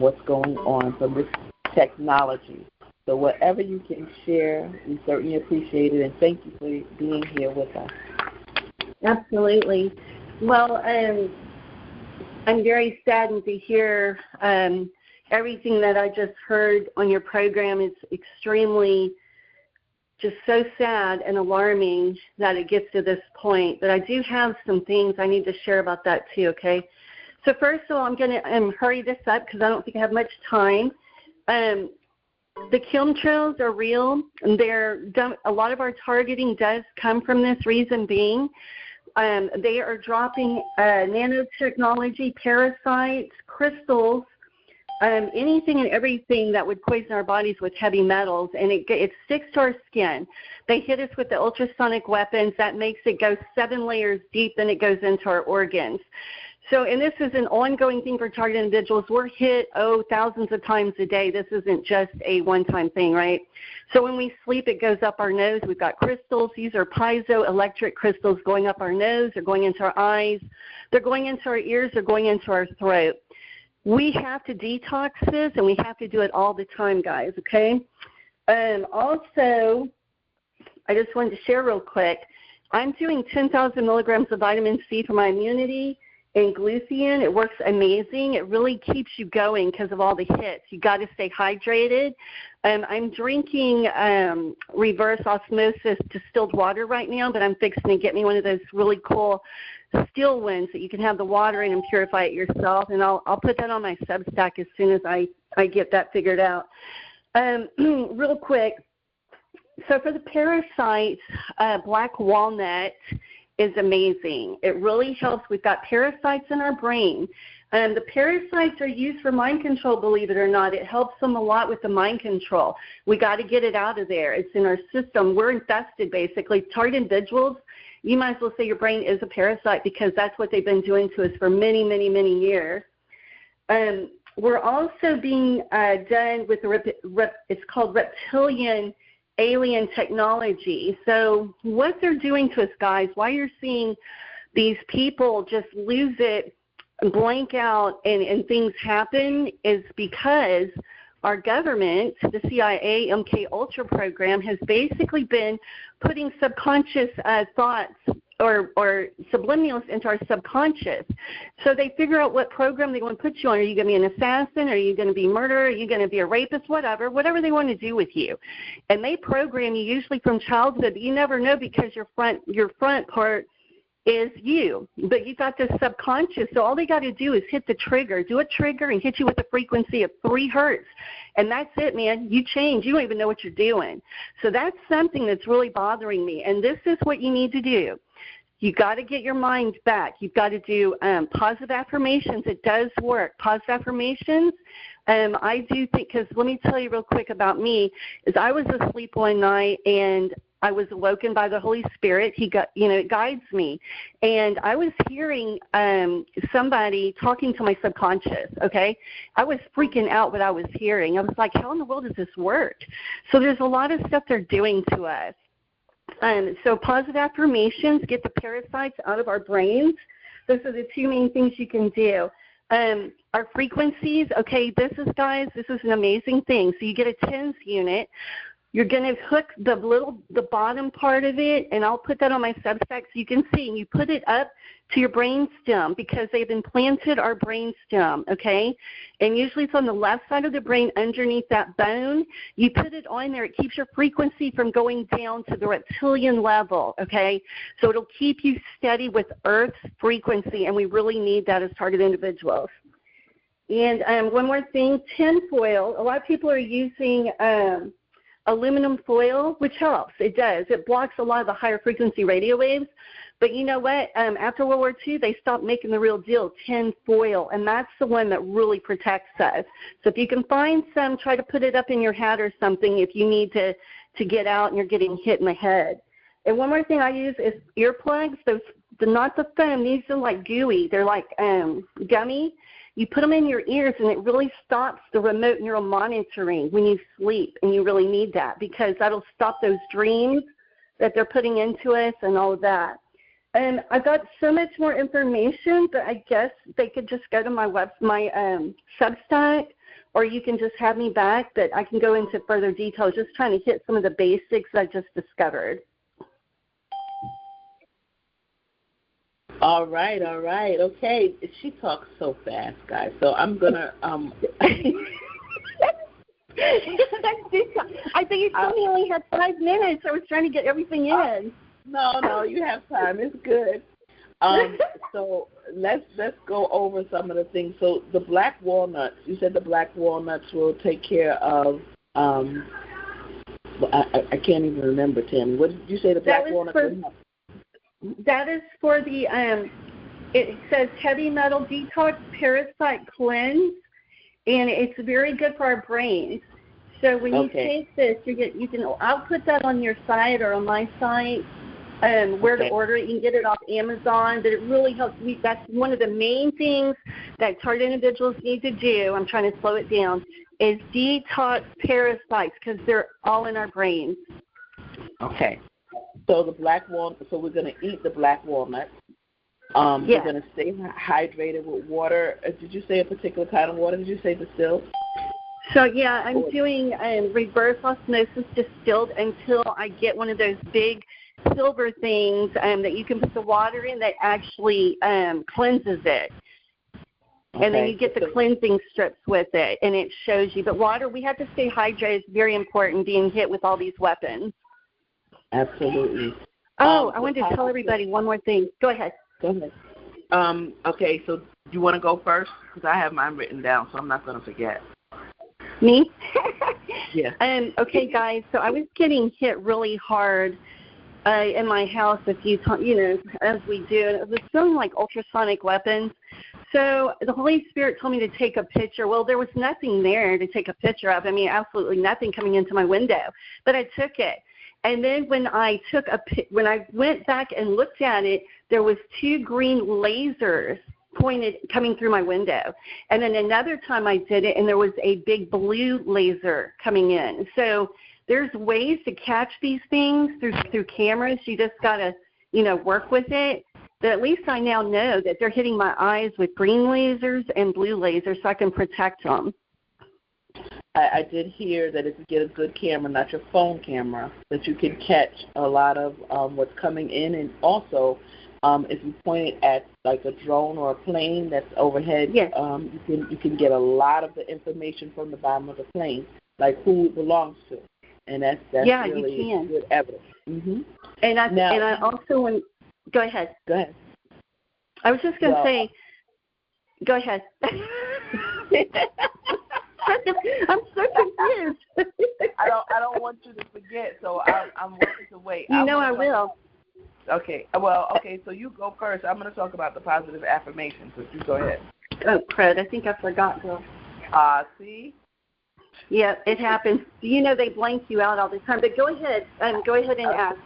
what's going on, from this technology. So whatever you can share, we certainly appreciate it, and thank you for being here with us. Absolutely. Well, I'm very saddened to hear everything that I just heard on your program. Is extremely just so sad and alarming that it gets to this point. But I do have some things I need to share about that too, okay? So first of all, I'm going to hurry this up because I don't think I have much time. The chemtrails are real, and a lot of our targeting does come from this, reason being they are dropping nanotechnology, parasites, crystals, anything and everything that would poison our bodies with heavy metals, and it sticks to our skin. They hit us with the ultrasonic weapons. That makes it go 7 layers deep, then it goes into our organs. So, and this is an ongoing thing for targeted individuals. We're hit, thousands of times a day. This isn't just a one-time thing, right? So when we sleep, it goes up our nose. We've got crystals. These are piezoelectric crystals going up our nose. They're going into our eyes. They're going into our ears. They're going into our throat. We have to detox this, and we have to do it all the time, guys, okay? Also, I just wanted to share real quick. I'm doing 10,000 milligrams of vitamin C for my immunity and glutathione. It works amazing. It really keeps you going because of all the hits. You got to stay hydrated. I'm drinking reverse osmosis distilled water right now, but I'm fixing to get me one of those really cool still ones that you can have the water in and purify it yourself. And I'll put that on my Substack as soon as I get that figured out. Real quick, so for the parasites, black walnut is amazing. It really helps. We've got parasites in our brain. The parasites are used for mind control, believe it or not. It helps them a lot with the mind control. We got to get it out of there. It's in our system. We're infested, basically. Targeted individuals, you might as well say your brain is a parasite because that's what they've been doing to us for many, many, many years. We're also being done with it's called reptilian alien technology. So what they're doing to us, guys, why you're seeing these people just lose it, blank out, and things happen is because our government, the CIA MK Ultra program, has basically been putting subconscious thoughts or subliminals into our subconscious. So they figure out what program they want to put you on. Are you going to be an assassin? Are you going to be a murderer? Are you going to be a rapist? Whatever they want to do with you. And they program you usually from childhood, but you never know because your front part is you. But you got this subconscious, so all they got to do is hit the trigger, do a trigger, and hit you with a frequency of 3 hertz. And that's it, man. You change. You don't even know what you're doing. So that's something that's really bothering me. And this is what you need to do. You got to get your mind back. You've got to do positive affirmations. It does work. Positive affirmations, I do think, because let me tell you real quick about me, is I was asleep one night and I was awoken by the Holy Spirit. It guides me. And I was hearing somebody talking to my subconscious, okay? I was freaking out what I was hearing. I was like, how in the world does this work? So there's a lot of stuff they're doing to us. So positive affirmations, get the parasites out of our brains. Those are the 2 main things you can do. Our frequencies, okay, this is an amazing thing. So you get a TENS unit. You're going to hook the bottom part of it, and I'll put that on my Substack so you can see. And you put it up to your brain stem because they've implanted our brain stem, okay? And usually it's on the left side of the brain underneath that bone. You put it on there. It keeps your frequency from going down to the reptilian level, okay? So it'll keep you steady with Earth's frequency, and we really need that as targeted individuals. And one more thing, tin foil. A lot of people are using aluminum foil, which helps. It does. It blocks a lot of the higher frequency radio waves. But you know what? After World War II, they stopped making the real deal, tin foil, and that's the one that really protects us. So if you can find some, try to put it up in your hat or something if you need to get out and you're getting hit in the head. And one more thing I use is earplugs. Those, not the foam. These are like gooey. They're like gummy. You put them in your ears, and it really stops the remote neural monitoring when you sleep, and you really need that because that'll stop those dreams that they're putting into us and all of that. And I've got so much more information, but I guess they could just go to my Substack, or you can just have me back, but I can go into further details, just trying to hit some of the basics I just discovered. All right. Okay. She talks so fast, guys. So I'm going to I think you told me I only had 5 minutes. I was trying to get everything in. No, you have time. It's good. So let's go over some of the things. So the black walnuts, you said the black walnuts will take care of, I can't even remember, Tammy. What did you say the black walnuts will help? That is for the, it says heavy metal detox parasite cleanse, and it's very good for our brains. So when you take this, you can. I'll put that on your site or on my site. Where to order it. You can get it off Amazon, but it really helps me. That's one of the main things that target individuals need to do. I'm trying to slow it down, is detox parasites because they're all in our brains. Okay. So the black walnut. So we're going to eat the black walnut. We're going to stay hydrated with water. Did you say a particular kind of water? Did you say distilled? So, yeah, I'm doing reverse osmosis distilled until I get one of those big silver things that you can put the water in that actually cleanses it. And then you get the cleansing strips with it, and it shows you. But water, we have to stay hydrated. It's very important being hit with all these weapons. Absolutely. I wanted to tell everybody one more thing. Go ahead. Okay, so do you want to go first? Because I have mine written down, so I'm not going to forget. Me? Yeah. Okay, guys, so I was getting hit really hard in my house a few times, as we do. And it was feeling like ultrasonic weapons. So the Holy Spirit told me to take a picture. Well, there was nothing there to take a picture of. I mean, absolutely nothing coming into my window. But I took it. And then when I went back and looked at it, there was 2 green lasers coming through my window. And then another time I did it, and there was a big blue laser coming in. So there's ways to catch these things through cameras. You just got to, work with it. But at least I now know that they're hitting my eyes with green lasers and blue lasers so I can protect them. I did hear that if you get a good camera, not your phone camera, that you can catch a lot of what's coming in. And also, if you point it at like a drone or a plane that's overhead, you can get a lot of the information from the bottom of the plane, like who it belongs to. And that's really good evidence. Mm-hmm. And I also want – go ahead. Go ahead. I was just going to say – go ahead. I'm so confused. I don't want you to forget, so I'm working to wait. I will. Okay. Well, okay, so you go first. I'm going to talk about the positive affirmations, so you go ahead. Oh, crud. I think I forgot, girl. See? Yeah, it happens. They blank you out all the time. But go ahead. Go ahead and ask.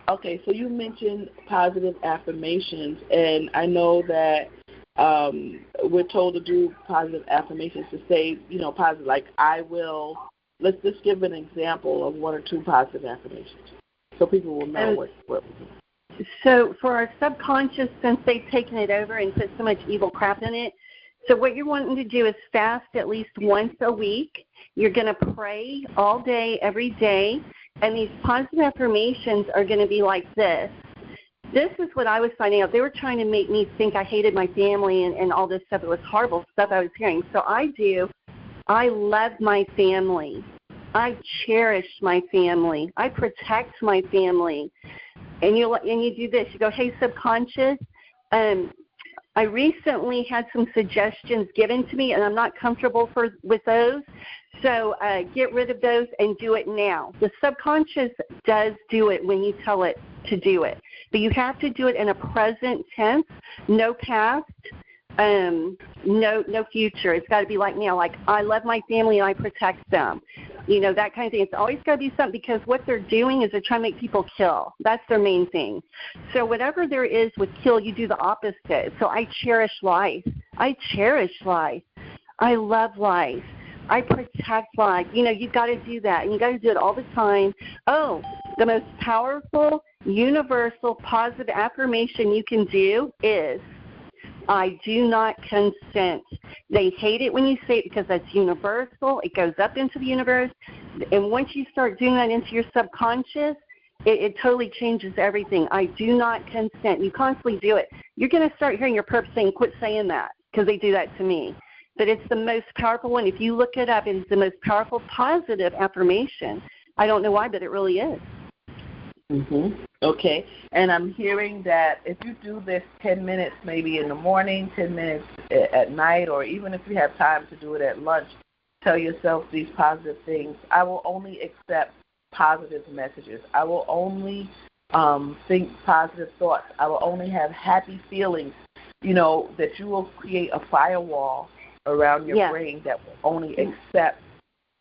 Okay, so you mentioned positive affirmations, and I know that we're told to do positive affirmations to say, positive, like I will. Let's just give an example of 1 or 2 positive affirmations so people will know what we're doing. So for our subconscious, since they've taken it over and put so much evil crap in it, so what you're wanting to do is fast at least once a week. You're going to pray all day, every day, and these positive affirmations are going to be like this. This is what I was finding out. They were trying to make me think I hated my family and all this stuff. It was horrible stuff I was hearing. So I love my family. I cherish my family. I protect my family. And you do this. You go, hey, subconscious, I recently had some suggestions given to me, and I'm not comfortable with those. So get rid of those and do it now. The subconscious does do it when you tell it to do it. But you have to do it in a present tense, no past, no future. It's got to be like now, like I love my family and I protect them. You know, that kind of thing. It's always got to be something, because what they're doing is they're trying to make people kill. That's their main thing. So whatever there is with kill, you do the opposite. So I cherish life. I cherish life. I love life. I protect life. You know, you've got to do that, and you got to do it all the time. Oh, the most powerful, universal, positive affirmation you can do is, I do not consent. They hate it when you say it because that's universal. It goes up into the universe. And once you start doing that into your subconscious, it totally changes everything. I do not consent. You constantly do it. You're going to start hearing your perp saying, quit saying that, because they do that to me. But it's the most powerful one. If you look it up, it's the most powerful positive affirmation. I don't know why, but it really is. Okay. And I'm hearing that if you do this 10 minutes maybe in the morning, 10 minutes at night, or even if you have time to do it at lunch, tell yourself these positive things. I will only accept positive messages. I will only think positive thoughts. I will only have happy feelings. You know, that you will create a firewall around your brain that will only accept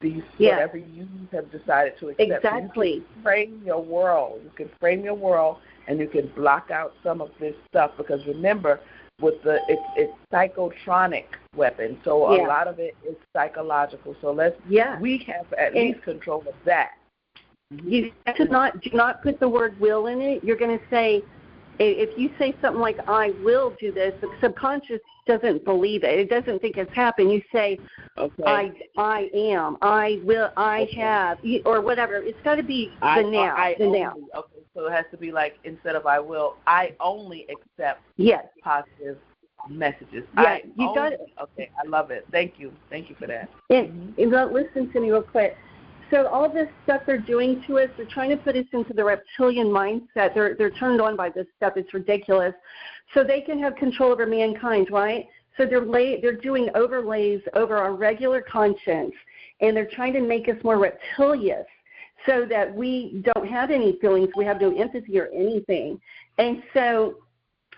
these whatever you have decided to accept. Exactly. You can frame your world. You can frame your world, and you can block out some of this stuff, because remember, with it's psychotronic weapon, so a lot of it is psychological. So we have at least control of that. You do not put the word will in it. You're going to say, if you say something like, I will do this, the subconscious doesn't believe it. It doesn't think it's happened. You say, I am, I will, I have, or whatever. It's got to be the now. Okay, so it has to be like, instead of I will, I only accept positive messages. You got it. Okay, I love it. Thank you. Thank you for that. And listen to me real quick. So all this stuff they're doing to us, they're trying to put us into the reptilian mindset. They're turned on by this stuff. It's ridiculous. So they can have control over mankind, right? So they're doing overlays over our regular conscience, and they're trying to make us more reptilious so that we don't have any feelings. We have no empathy or anything. And so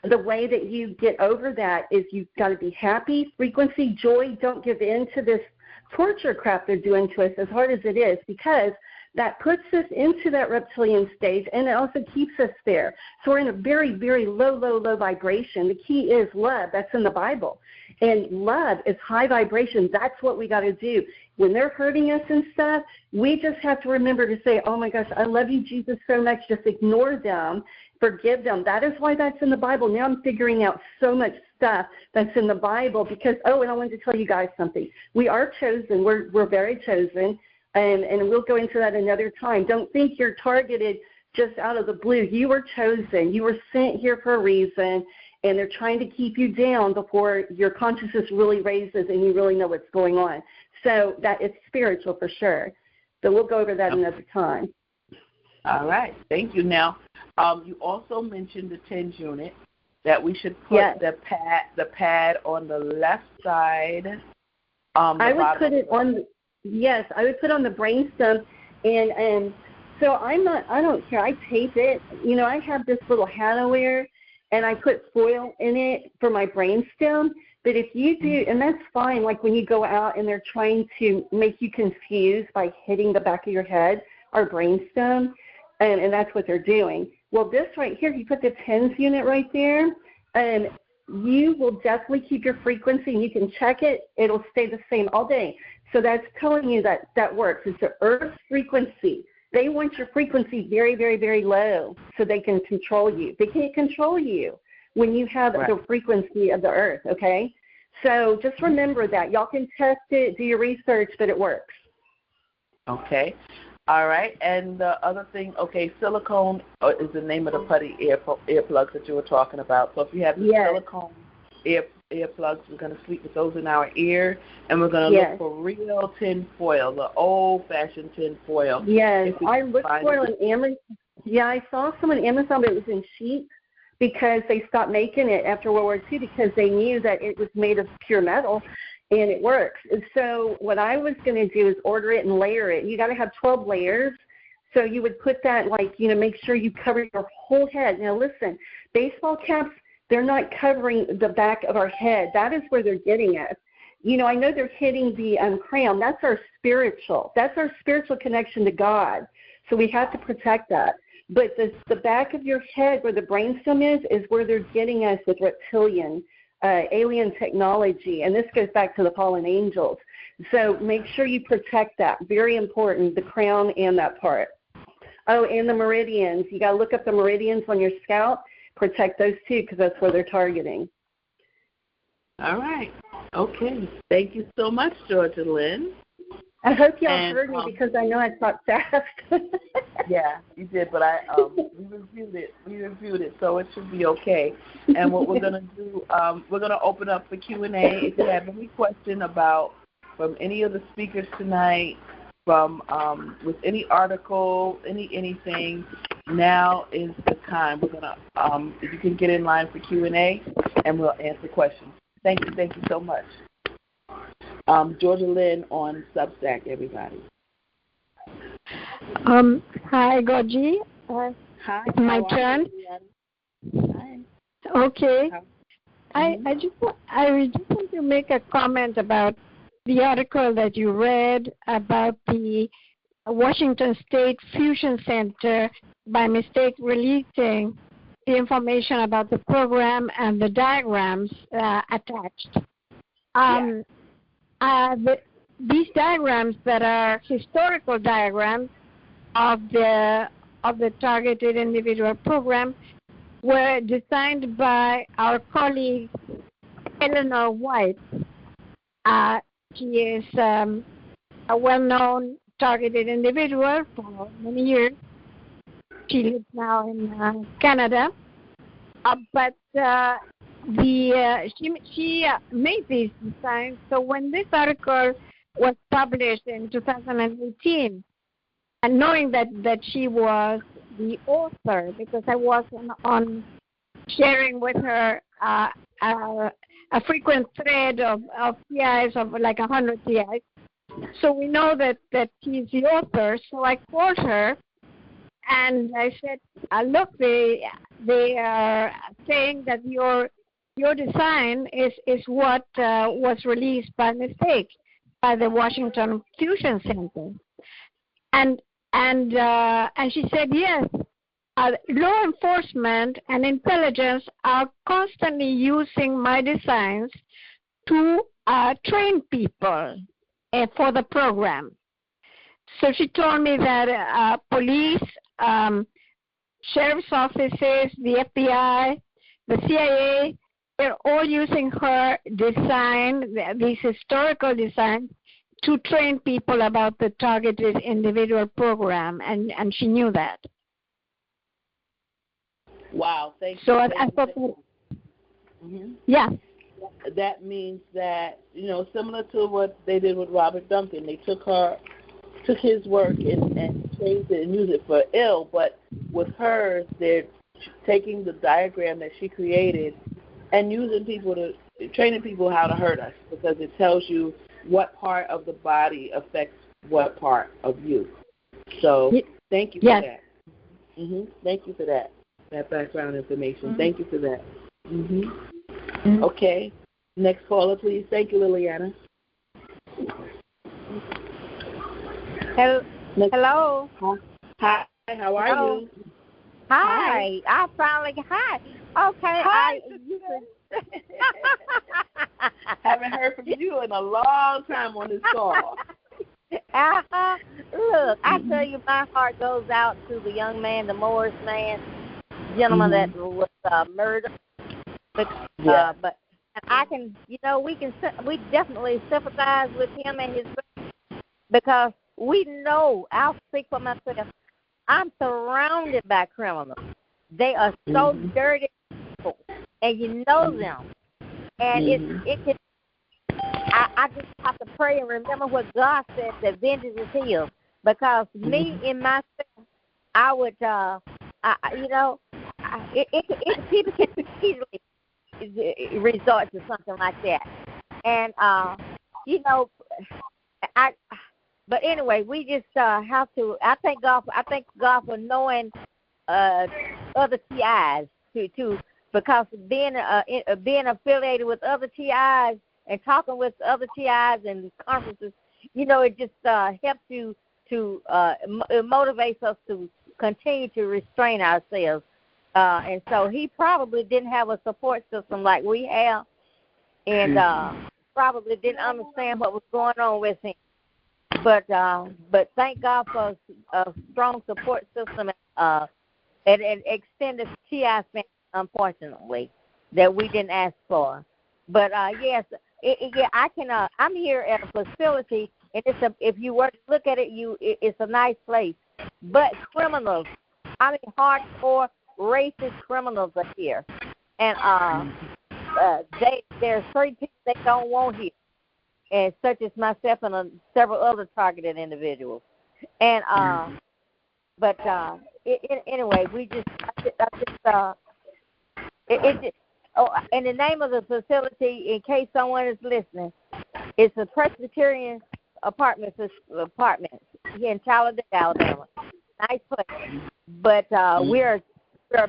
the way that you get over that is you've got to be happy, frequency, joy. Don't give in to this torture crap they're doing to us, as hard as it is, because that puts us into that reptilian stage, and it also keeps us there. So we're in a very, very low vibration. The key is love. That's in the Bible. And love is high vibration. That's what we got to do. When they're hurting us and stuff, we just have to remember to say, oh, my gosh, I love you, Jesus, so much. Just ignore them. Forgive them. That is why that's in the Bible. Now I'm figuring out so much stuff that's in the Bible because, and I wanted to tell you guys something. We are chosen. We're very chosen, and we'll go into that another time. Don't think you're targeted just out of the blue. You were chosen. You were sent here for a reason, and they're trying to keep you down before your consciousness really raises and you really know what's going on. So that it's spiritual for sure. So we'll go over that another time. All right. Thank you. Now, you also mentioned the TENS unit, that we should put the pad on the left side. I would put it on. Yes, I would put on the brainstem, and so I don't care. I tape it. You know, I have this little hat I wear, and I put foil in it for my brainstem. But if you do, and that's fine. Like when you go out and they're trying to make you confused by hitting the back of your head or brainstem, and that's what they're doing. Well, this right here, if you put the TENS unit right there, and you will definitely keep your frequency, and you can check it. It'll stay the same all day. So that's telling you that works. It's the Earth frequency. They want your frequency very, very, very low so they can control you. They can't control you when you have the frequency of the Earth, okay? So just remember that. Y'all can test it, do your research, but it works. Okay. All right, and the other thing, silicone is the name of the putty earplugs that you were talking about. So if you have the silicone earplugs, we're going to sleep with those in our ear, and we're going to look for real tin foil, the old-fashioned tin foil. Yes, I looked for it on Amazon. Yeah, I saw some on Amazon, but it was in sheets. because they stopped making it after World War II because they knew that it was made of pure metal and it works. And so what I was going to do is order it and layer it. You got to have 12 layers. So you would put that, like, you know, make sure you cover your whole head. Now, listen, baseball caps, they're not covering the back of our head. That is where they're getting us. You know, I know they're hitting the crown. That's our spiritual. That's our spiritual connection to God. So we have to protect that. But the back of your head where the brainstem is where they're getting us with reptilian, alien technology. And this goes back to the fallen angels. So make sure you protect that. Very important, the crown and that part. Oh, and the meridians. You got to look up the meridians on your scalp. Protect those too, because that's where they're targeting. All right. Okay. Thank you so much, Georgia Lynn. I hope y'all heard me because I know I talked fast. Yeah, you did, but we reviewed it. So it should be okay. And what we're gonna do, we're gonna open up for Q&A. If you have any question from any of the speakers tonight, from with any article, anything, now is the time. We're gonna if you can get in line for Q&A, and we'll answer questions. Thank you so much. Georgia Lynn on Substack, everybody. Hi, GoGi. Hi. My turn. Hi. Okay. I just want to make a comment about the article that you read about the Washington State Fusion Center by mistake releasing the information about the program and the diagrams attached. These diagrams that are historical diagrams of the targeted individual program were designed by our colleague Eleanor White. She is a well-known targeted individual for many years. She lives now in Canada, but she made these designs. So when this article was published in 2018, and knowing that she was the author, because I was on sharing with her a frequent thread of TIs of like 100 TIs. So we know that she's the author. So I called her and I said, look, they are saying that your design is what was released by mistake by the Washington Fusion Center. And she said, yes, law enforcement and intelligence are constantly using my designs to train people for the program. So she told me that police, sheriff's offices, the FBI, the CIA, they're all using her design, these historical designs, to train people about the targeted individual program, and she knew that. Wow, thank you. So I thought that, yeah. That means that, similar to what they did with Robert Duncan, they took his work and changed it and used it for ill, but with hers, they're taking the diagram that she created and training people how to hurt us, because it tells you what part of the body affects what part of you. So thank you for that. Thank you for that background information. Thank you for that. Okay. Next caller, please. Thank you, Liliana. Hello. Hi. How are you? Hi. I finally hi. Okay. Hi. Haven't heard from you in a long time on this call. Look, I tell you, my heart goes out to the young man, the Morris man, gentleman that was murdered. But I can, we definitely sympathize with him and his family, because we know. I'll speak for myself. I'm surrounded by criminals. They are so dirty people, and you know them. And it can. I just have to pray and remember what God said, that vengeance is His. Because me in myself, I would, people can easily resort to something like that. And, but anyway, we just have to, I thank God for knowing other TIs too, because being affiliated with other TIs and talking with other TIs and conferences, it just helps you to, it motivates us to continue to restrain ourselves. And so he probably didn't have a support system like we have, and probably didn't understand what was going on with him. But thank God for a strong support system and extended TI family, unfortunately, that we didn't ask for. But yes, I can. I'm here at a facility, and if you were to look at it, it's a nice place. But criminals, hardcore racist criminals are here, and there's certain people they don't want here, and such as myself and several other targeted individuals. And anyway, we just and the name of the facility, in case someone is listening, it's a Presbyterian apartments here in Talladega, Alabama. Nice place, but we are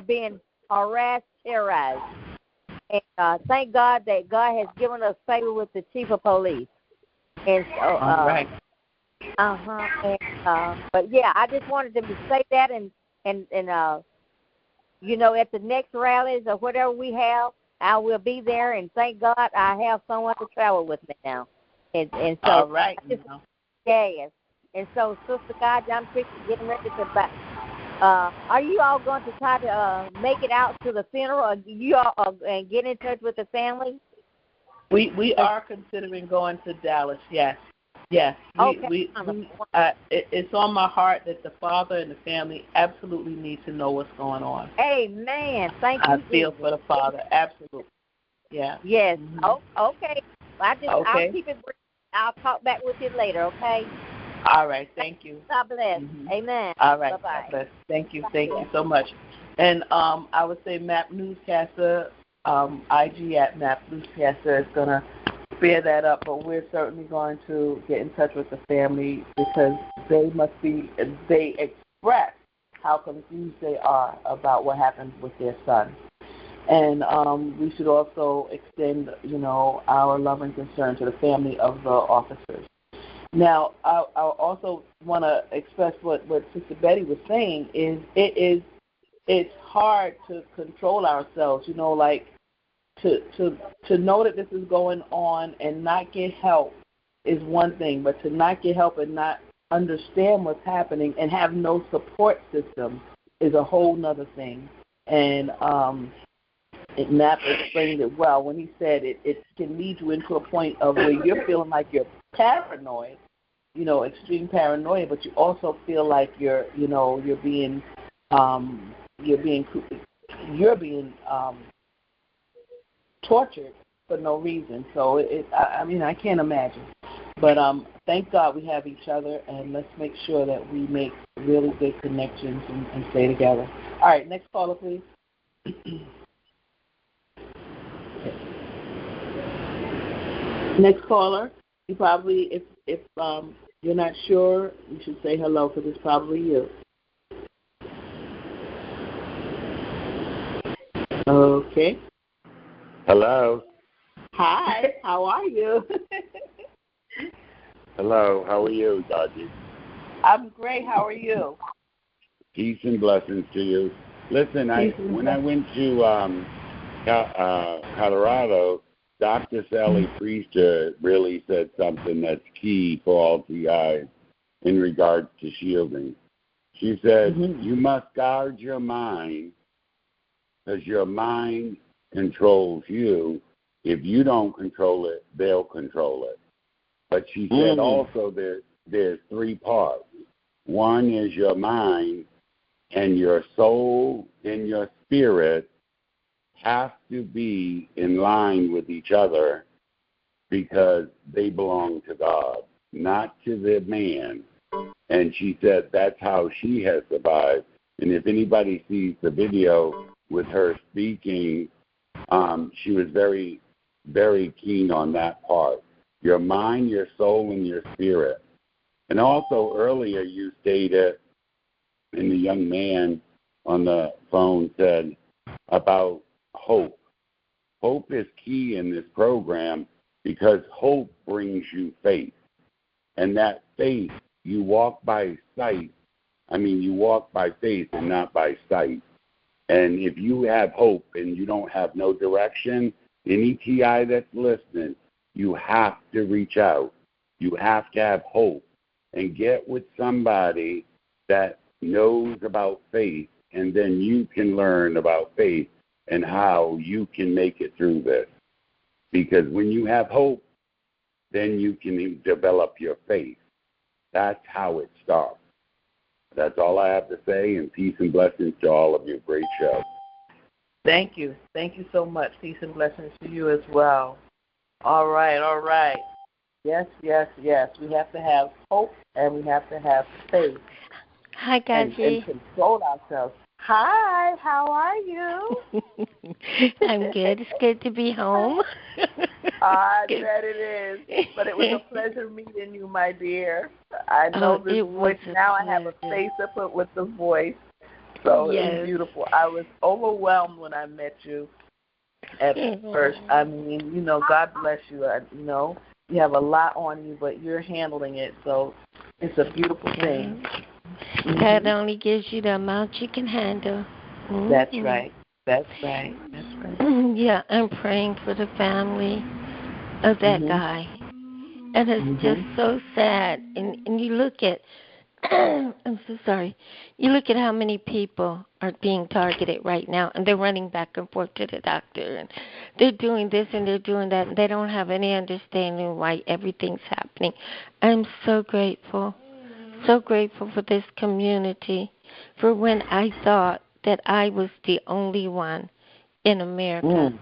being harassed, terrorized. And thank God that God has given us favor with the chief of police. And so, right. But yeah, I just wanted to say that, and at the next rallies or whatever we have, I will be there. And thank God I have someone to travel with me now. And so, all right. Yes. And so, Sister God, I'm getting ready to back. Are you all going to try to make it out to the funeral, or you all and get in touch with the family? We are considering going to Dallas. Yes. Okay. It's on my heart that the father and the family absolutely need to know what's going on. Amen. Thank you. I feel for the father. Absolutely. Yeah. Yes. Okay. I'll keep it brief. I'll talk back with you later. Okay. All right. Thank you. God bless. Amen. All right. Bye-bye. God bless. Thank you. Thank you so much. And I would say MAP Newscaster, IG at MAP Newscaster is going to bear that up, but we're certainly going to get in touch with the family because they express how confused they are about what happened with their son. And we should also extend, our love and concern to the family of the officers. Now, I also want to express what Sister Betty was saying is it's hard to control ourselves, to know that this is going on and not get help is one thing, but to not get help and not understand what's happening and have no support system is a whole nother thing. And Knapp explained it well when he said it can lead you into a point of where you're feeling like you're paranoid, extreme paranoia, but you also feel like you're being tortured for no reason. So I can't imagine. But thank God we have each other, and let's make sure that we make really good connections and stay together. All right, next caller, please. Next caller. You probably, if you're not sure, you should say hello because it's probably you. Okay. Hello. Hi. How are you? Hello. How are you, GoGi? I'm great. How are you? Peace and blessings to you. Listen, when I went to Colorado, Dr. Sally Priester really said something that's key for all TIs in regards to shielding. She said, you must guard your mind because your mind controls you. If you don't control it, they'll control it. But she said also there's three parts. One is your mind, and your soul and your spirit have to be in line with each other because they belong to God, not to the man. And she said that's how she has survived. And if anybody sees the video, with her speaking, she was very, very keen on that part. Your mind, your soul, and your spirit. And also earlier you stated, and the young man on the phone said about hope. Hope is key in this program because hope brings you faith. And that faith, you walk by sight. You walk by faith and not by sight. And if you have hope and you don't have no direction, any TI that's listening, you have to reach out. You have to have hope and get with somebody that knows about faith, and then you can learn about faith and how you can make it through this. Because when you have hope, then you can develop your faith. That's how it starts. That's all I have to say, and peace and blessings to all of you. Great show. Thank you. Thank you so much. Peace and blessings to you as well. All right. Yes. We have to have hope, and we have to have faith. Hi, GoGi. And control ourselves. Hi, how are you? I'm good. It's good to be home. I bet it is. But it was a pleasure meeting you, my dear. I know this voice now. I have a face to put with the voice. So it's beautiful. I was overwhelmed when I met you at first. God bless you. You have a lot on you, but you're handling it. So it's a beautiful thing. God only gives you the amount you can handle. Mm-hmm. That's right. Yeah, I'm praying for the family of that guy. And it's just so sad. And you look at, I'm so sorry, you look at how many people are being targeted right now, and they're running back and forth to the doctor, and they're doing this and they're doing that, and they don't have any understanding why everything's happening. I'm so grateful for this community, for when I thought that I was the only one in America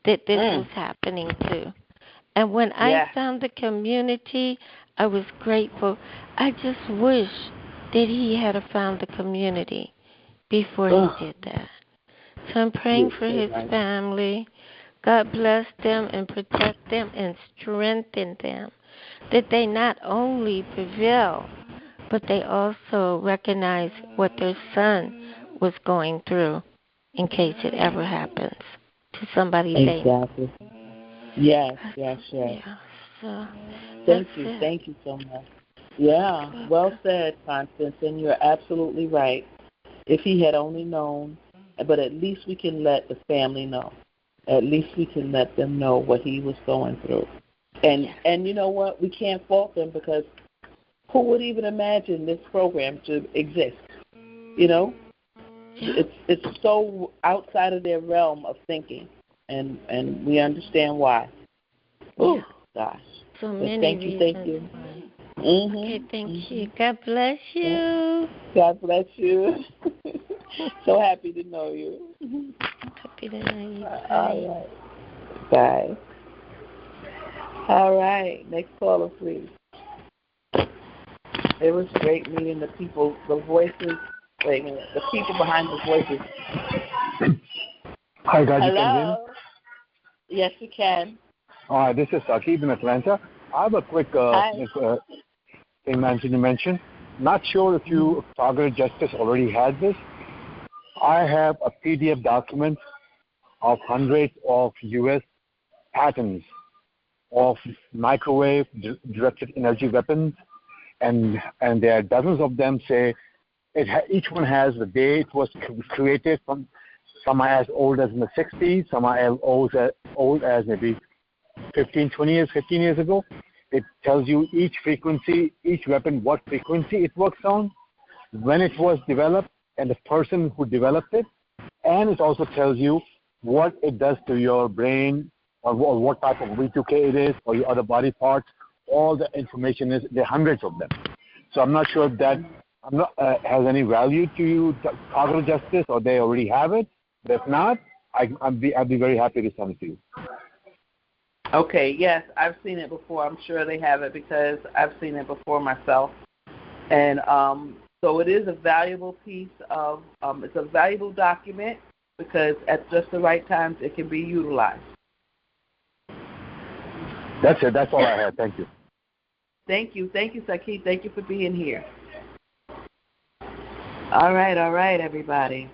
that this was happening to. And when I found the community, I was grateful. I just wish that he had found the community before he did that. So I'm praying for his family. God bless them and protect them and strengthen them, that they not only prevail, but they also recognize what their son was going through in case it ever happens to somebody they know. Yes. Yeah, so Thank you so much. Yeah, well said, Constance, and you're absolutely right. If he had only known, but at least we can let the family know. At least we can let them know what he was going through. And you know what? We can't fault them, because who would even imagine this program to exist? It's so outside of their realm of thinking, and we understand why. Oh gosh! So many thank you. Okay, thank you. God bless you. God bless you. So happy to know you. Happy to know you. All right. Bye. All right. Next caller, please. It was great meeting the people, the voices. Wait a minute, the people behind the voices. Hi, GoGi. Hello. Yes, you can. This is Saqib in Atlanta. I have a quick thing to mention. Not sure if you, Targeted Justice, already had this. I have a PDF document of hundreds of U.S. patents of microwave directed energy weapons, and there are dozens of them. Say each one has the day it was created. Some are as old as in the 60s. Some are as old as maybe 15 years ago. It tells you each frequency, each weapon, what frequency it works on, when it was developed, and the person who developed it. And it also tells you what it does to your brain, or what type of V2K it is, or your other body parts. All the information is there are hundreds of them. So I'm not sure if that has any value to you, Targeted Justice, or they already have it. But if not, I'd be very happy to send it to you. Okay, yes, I've seen it before. I'm sure they have it because I've seen it before myself. And so it is a valuable piece of, it's a valuable document, because at just the right times it can be utilized. That's it. That's all I had. Thank you. Thank you, Saki. Thank you for being here. All right, everybody.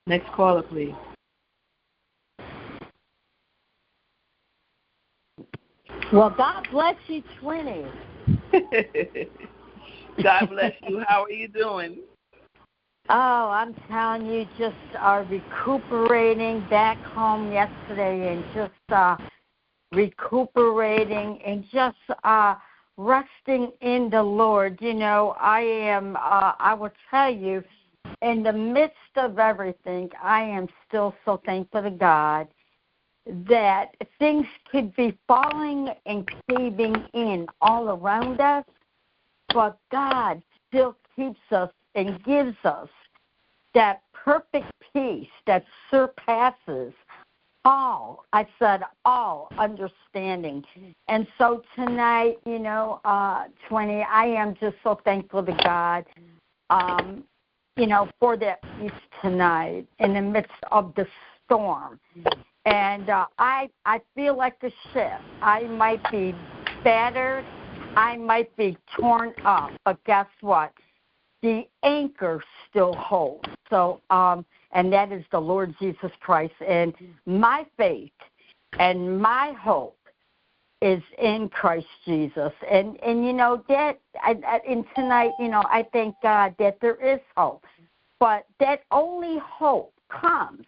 Next caller, please. Well, God bless you, 20. God bless you. How are you doing? Oh, I'm telling you, just recuperating back home yesterday and just recuperating and just resting in the Lord. You know, I will tell you, in the midst of everything, I am still so thankful to God that things could be falling and caving in all around us, but God still keeps us and gives us that perfect peace that surpasses all understanding. And so tonight, 20, I am just so thankful to God, for that peace tonight in the midst of the storm. And I feel like a ship. I might be battered. I might be torn up. But guess what? The anchor still holds. So, and that is the Lord Jesus Christ. And my faith and my hope is in Christ Jesus. And that, and tonight, I thank God that there is hope. But that only hope comes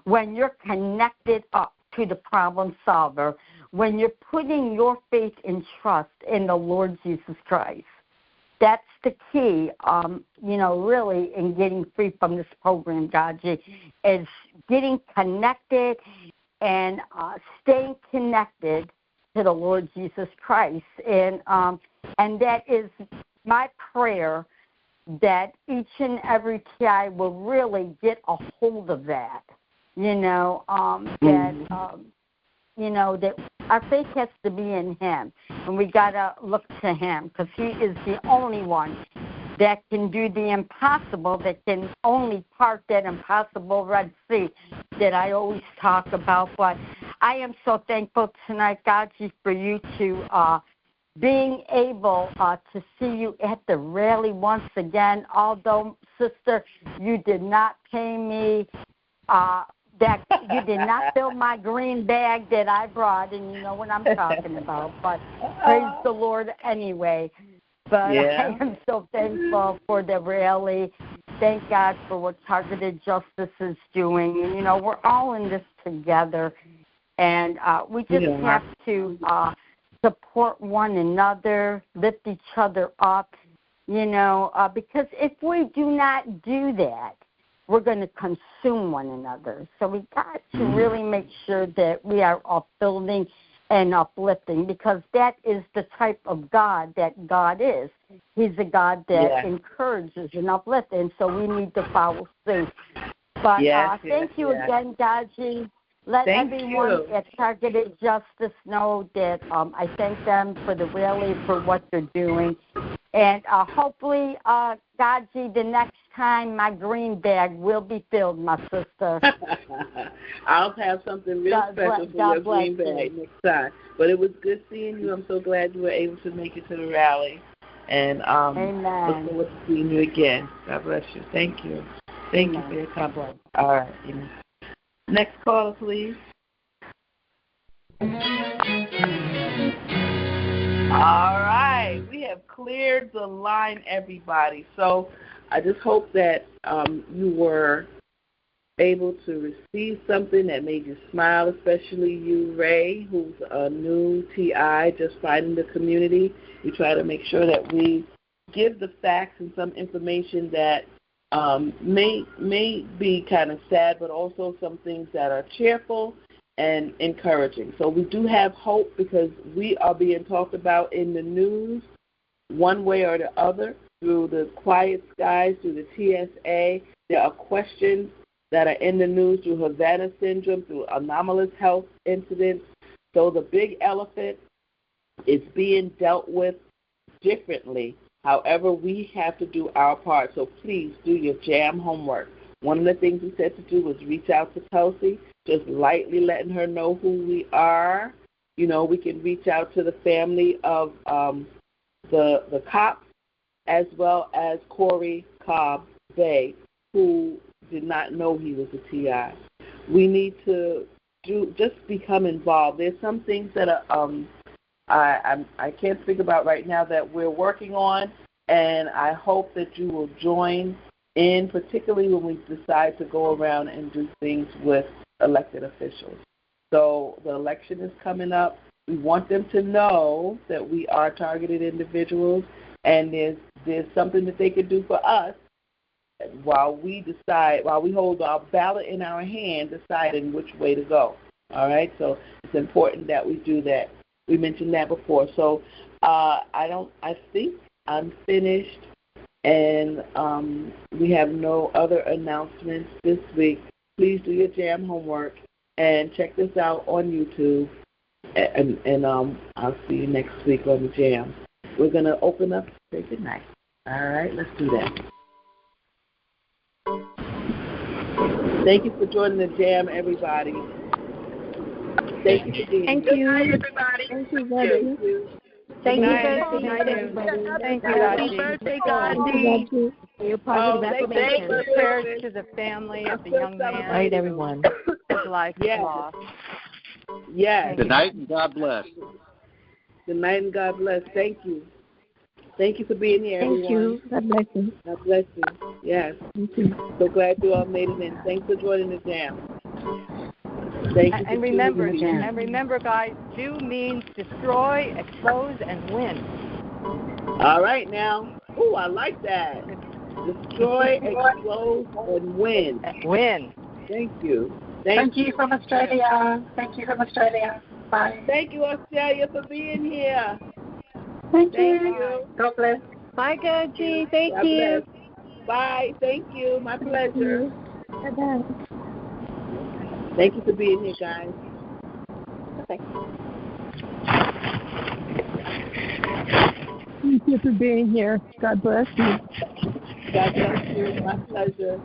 when you're connected up to the problem solver, when you're putting your faith and trust in the Lord Jesus Christ. That's the key, really in getting free from this program, GoGi, is getting connected and staying connected to the Lord Jesus Christ. And that is my prayer, that each and every TI will really get a hold of that. That our faith has to be in Him, and we got to look to Him because He is the only one that can do the impossible, that can only part that impossible Red Sea that I always talk about. But I am so thankful tonight, GoGi, for you to being able to see you at the rally once again. Although, sister, you did not pay me. That you did not fill my green bag that I brought, and you know what I'm talking about. But praise the Lord anyway. But I am so thankful for the rally. Thank God for what Targeted Justice is doing. And, we're all in this together. And we just have to support one another, lift each other up, because if we do not do that, we're going to consume one another. So we got to really make sure that we are upbuilding and uplifting, because that is the type of God that God is. He's a God that encourages and uplifts, and so we need to follow suit. But thank you again, GoGi. Let everyone at Targeted Justice know that I thank them for the rally, for what they're doing. And hopefully, GoGi, the next time my green bag will be filled, my sister. I'll have something real special for your green bag next time. But it was good seeing you. I'm so glad you were able to make it to the rally. And look forward to seeing you again. God bless you. Thank you. Thank you for your comment. All right. Amen. Next caller, please. All right. We have cleared the line, everybody. So I just hope that you were able to receive something that made you smile, especially you, Ray, who's a new TI, just finding the community. We try to make sure that we give the facts and some information that may be kind of sad, but also some things that are cheerful and encouraging. So we do have hope, because we are being talked about in the news one way or the other, through the Quiet Skies, through the TSA. There are questions that are in the news through Havana syndrome, through anomalous health incidents. So the big elephant is being dealt with differently. However, we have to do our part. So please do your J.A.M homework. One of the things we said to do was reach out to Kelsey, just lightly letting her know who we are. You know, we can reach out to the family of the cops as well as Corey Cobb Bay, who did not know he was a TI. We need to just become involved. There's some things that are, I can't think about right now that we're working on, and I hope that you will join in, particularly when we decide to go around and do things with elected officials. So the election is coming up. We want them to know that we are targeted individuals, and there's something that they can do for us while we hold our ballot in our hand, deciding which way to go. All right? So it's important that we do that. We mentioned that before. So I think I'm finished, and we have no other announcements this week. Please do your J.A.M homework and check this out on YouTube, and I'll see you next week on the J.A.M. We're going to open up and say good night. All right, let's do that. Thank you for joining the J.A.M, everybody. Thank you for being here. Thank you. Everybody. Thank you, Gadi. Thank you. Good night, everybody. Thank you, Happy birthday, Gandhi. Your positive affirmation. Prayers to the family of the young man. Good night, everyone. His life was lost. Yes. Good night and God bless. Good night and God bless. Thank you. Thank you for being here, everyone. Thank you. God bless you. God bless you. Yes. Thank you. So glad you all made it in. Thanks for joining the J.A.M. Thank you. And remember, guys, do means destroy, expose, and win. All right, now. Ooh, I like that. Destroy, explode, and win. Win. Thank you. Thank you from Australia. Thank you from Australia. Bye. Thank you, Australia, for being here. Thank you. God bless. Bye, Gadi. Thank God you. bless. Bye. Thank you. My pleasure. Bye-bye. Thank you for being here, guys. Thank you for being here. God bless you. God bless you. My pleasure.